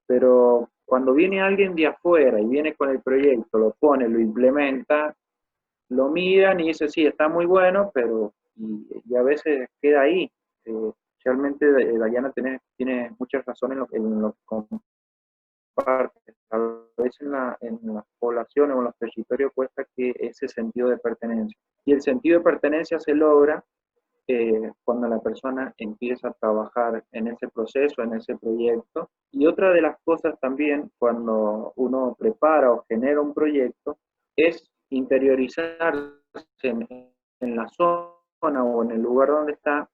Pero cuando viene alguien de afuera y viene con el proyecto, lo pone, lo implementa, lo miran y dice, sí, está muy bueno, pero y a veces queda ahí. Realmente Dayana tiene muchas razones en lo que comparte. A veces en las poblaciones o en los territorios cuesta que ese sentido de pertenencia. Y el sentido de pertenencia se logra cuando la persona empieza a trabajar en ese proceso, en ese proyecto. Y otra de las cosas también, cuando uno prepara o genera un proyecto, es interiorizarse en la zona o en el lugar donde está,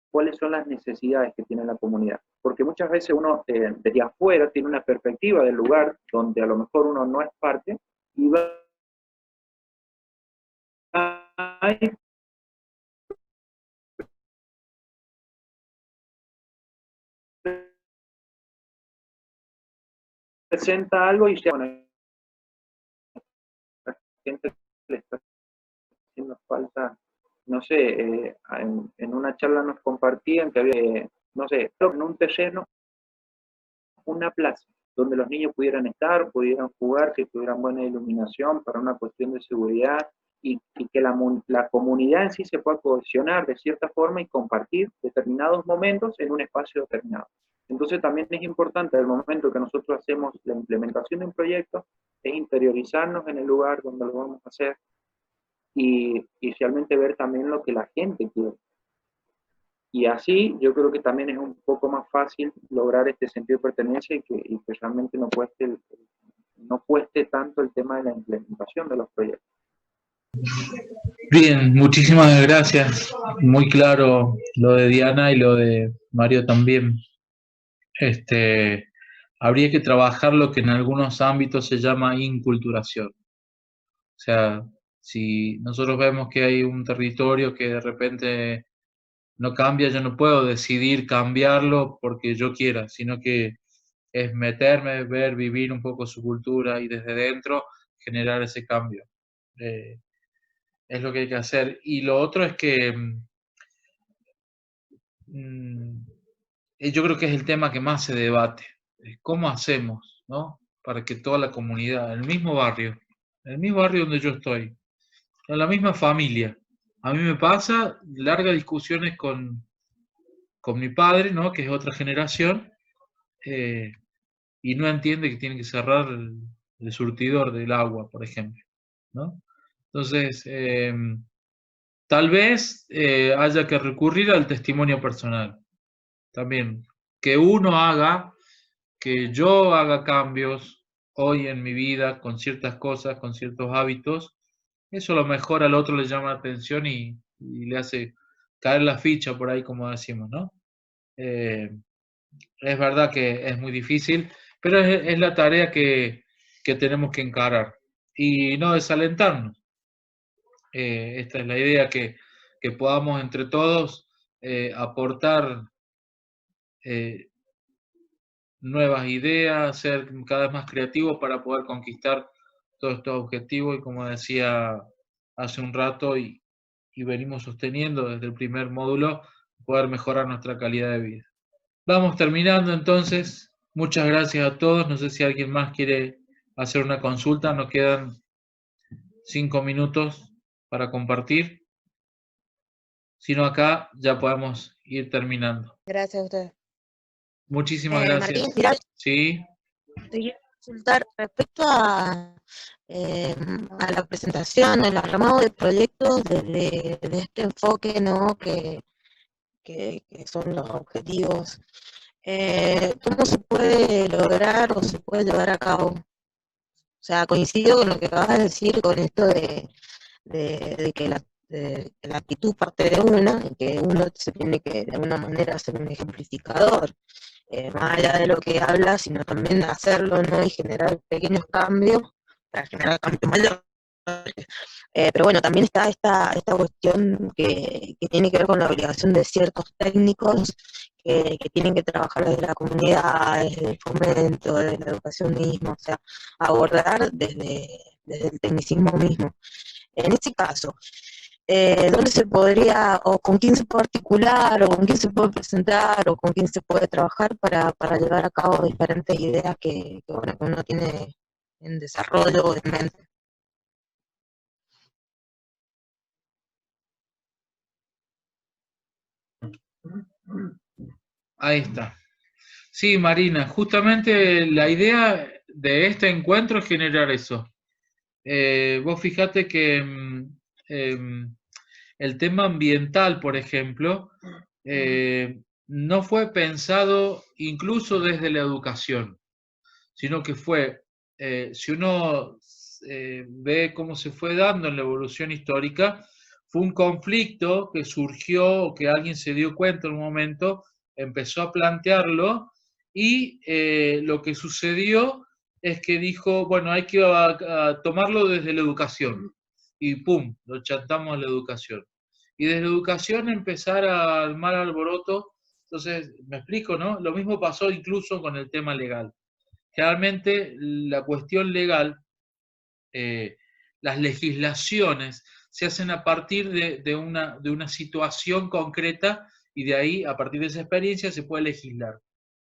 cuáles son las necesidades que tiene la comunidad. Porque muchas veces uno desde afuera tiene una perspectiva del lugar donde a lo mejor uno no es parte y va a presenta algo y ya, bueno, la gente le está haciendo falta, no sé, en una charla nos compartían que había, no sé, en un terreno, una plaza, donde los niños pudieran estar, pudieran jugar, que tuvieran buena iluminación para una cuestión de seguridad y que la comunidad en sí se pueda cohesionar de cierta forma y compartir determinados momentos en un espacio determinado. Entonces también es importante el momento que nosotros hacemos la implementación de un proyecto, es interiorizarnos en el lugar donde lo vamos a hacer y realmente ver también lo que la gente quiere. Y así yo creo que también es un poco más fácil lograr este sentido de pertenencia y que realmente no cueste tanto el tema de la implementación de los proyectos. Bien, muchísimas gracias. Muy claro lo de Diana y lo de Mario también. Habría que trabajar lo que en algunos ámbitos se llama inculturación. O sea, si nosotros vemos que hay un territorio que de repente no cambia, yo no puedo decidir cambiarlo porque yo quiera, sino que es meterme, ver, vivir un poco su cultura y desde dentro generar ese cambio. Es lo que hay que hacer. Y lo otro es que yo creo que es el tema que más se debate. ¿Cómo hacemos, no? Para que toda la comunidad, el mismo barrio donde yo estoy, en la misma familia. A mí me pasa largas discusiones con mi padre, ¿no? Que es otra generación, y no entiende que tiene que cerrar el surtidor del agua, por ejemplo, ¿no? Entonces, tal vez haya que recurrir al testimonio personal. También, que yo haga cambios hoy en mi vida con ciertas cosas, con ciertos hábitos, eso a lo mejor al otro le llama la atención y le hace caer la ficha por ahí, como decimos, ¿no? Es verdad que es muy difícil, pero es la tarea que tenemos que encarar y no desalentarnos. Esta es la idea, que podamos entre todos aportar nuevas ideas, ser cada vez más creativos para poder conquistar todos estos objetivos y como decía hace un rato y venimos sosteniendo desde el primer módulo, poder mejorar nuestra calidad de vida. Vamos terminando entonces. Muchas gracias a todos. No sé si alguien más quiere hacer una consulta. Nos quedan 5 minutos para compartir. Si no, acá ya podemos ir terminando. Gracias a ustedes. Muchísimas gracias. Martín, mirá, Sí. te quiero consultar respecto a la presentación, el armado de proyectos desde este enfoque, ¿no? Que son los objetivos. ¿Cómo se puede lograr o se puede llevar a cabo? O sea, coincido con lo que acabas de decir, con esto de que la actitud parte de una, y que uno se tiene que de alguna manera ser un ejemplificador, más allá de lo que habla, sino también hacerlo, ¿no? Y generar pequeños cambios para generar cambios mayores. Pero bueno, también está esta cuestión que tiene que ver con la obligación de ciertos técnicos que tienen que trabajar desde la comunidad, desde el fomento, desde la educación misma, o sea, abordar desde el tecnicismo mismo. En este caso, ¿dónde se podría, o con quién se puede articular, o con quién se puede presentar, o con quién se puede trabajar para llevar a cabo diferentes ideas bueno, que uno tiene en desarrollo en mente? Ahí está. Sí, Marina, justamente la idea de este encuentro es generar eso. Vos fijate que el tema ambiental, por ejemplo, no fue pensado incluso desde la educación, sino que fue, si uno ve cómo se fue dando en la evolución histórica, fue un conflicto que surgió, que alguien se dio cuenta en un momento, empezó a plantearlo y lo que sucedió es que dijo, bueno, hay que tomarlo desde la educación y pum, lo chantamos a la educación. Y desde la educación empezar a armar alboroto, entonces, me explico, ¿no? Lo mismo pasó incluso con el tema legal. Generalmente la cuestión legal, las legislaciones se hacen a partir de una situación concreta y de ahí, a partir de esa experiencia, se puede legislar.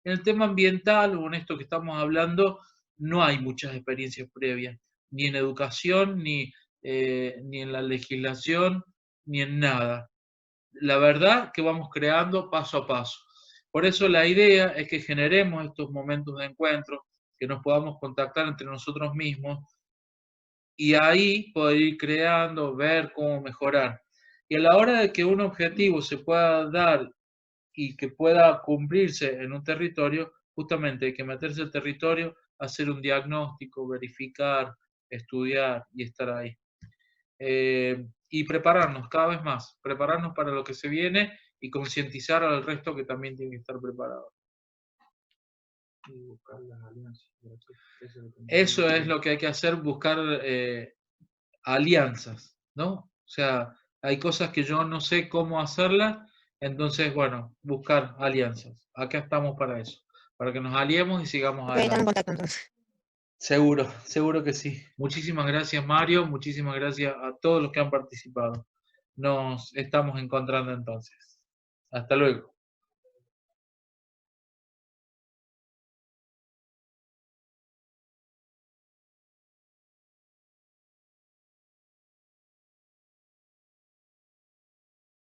En el tema ambiental, o en esto que estamos hablando, no hay muchas experiencias previas, ni en educación, ni en la legislación, ni en nada. La verdad que vamos creando paso a paso. Por eso la idea es que generemos estos momentos de encuentro, que nos podamos contactar entre nosotros mismos, y ahí poder ir creando, ver cómo mejorar. Y a la hora de que un objetivo se pueda dar y que pueda cumplirse en un territorio, justamente hay que meterse al territorio, hacer un diagnóstico, verificar, estudiar y estar ahí. Y prepararnos cada vez más, prepararnos para lo que se viene y concientizar al resto que también tiene que estar preparado. Eso es lo que hay que hacer, buscar alianzas, ¿no? O sea, hay cosas que yo no sé cómo hacerlas, entonces, bueno, buscar alianzas. Acá estamos para eso, para que nos aliemos y sigamos Ok, estamos en adelante. contacto entonces. Seguro, seguro que sí. Muchísimas gracias, Mario. Muchísimas gracias a todos los que han participado. Nos estamos encontrando entonces. Hasta luego.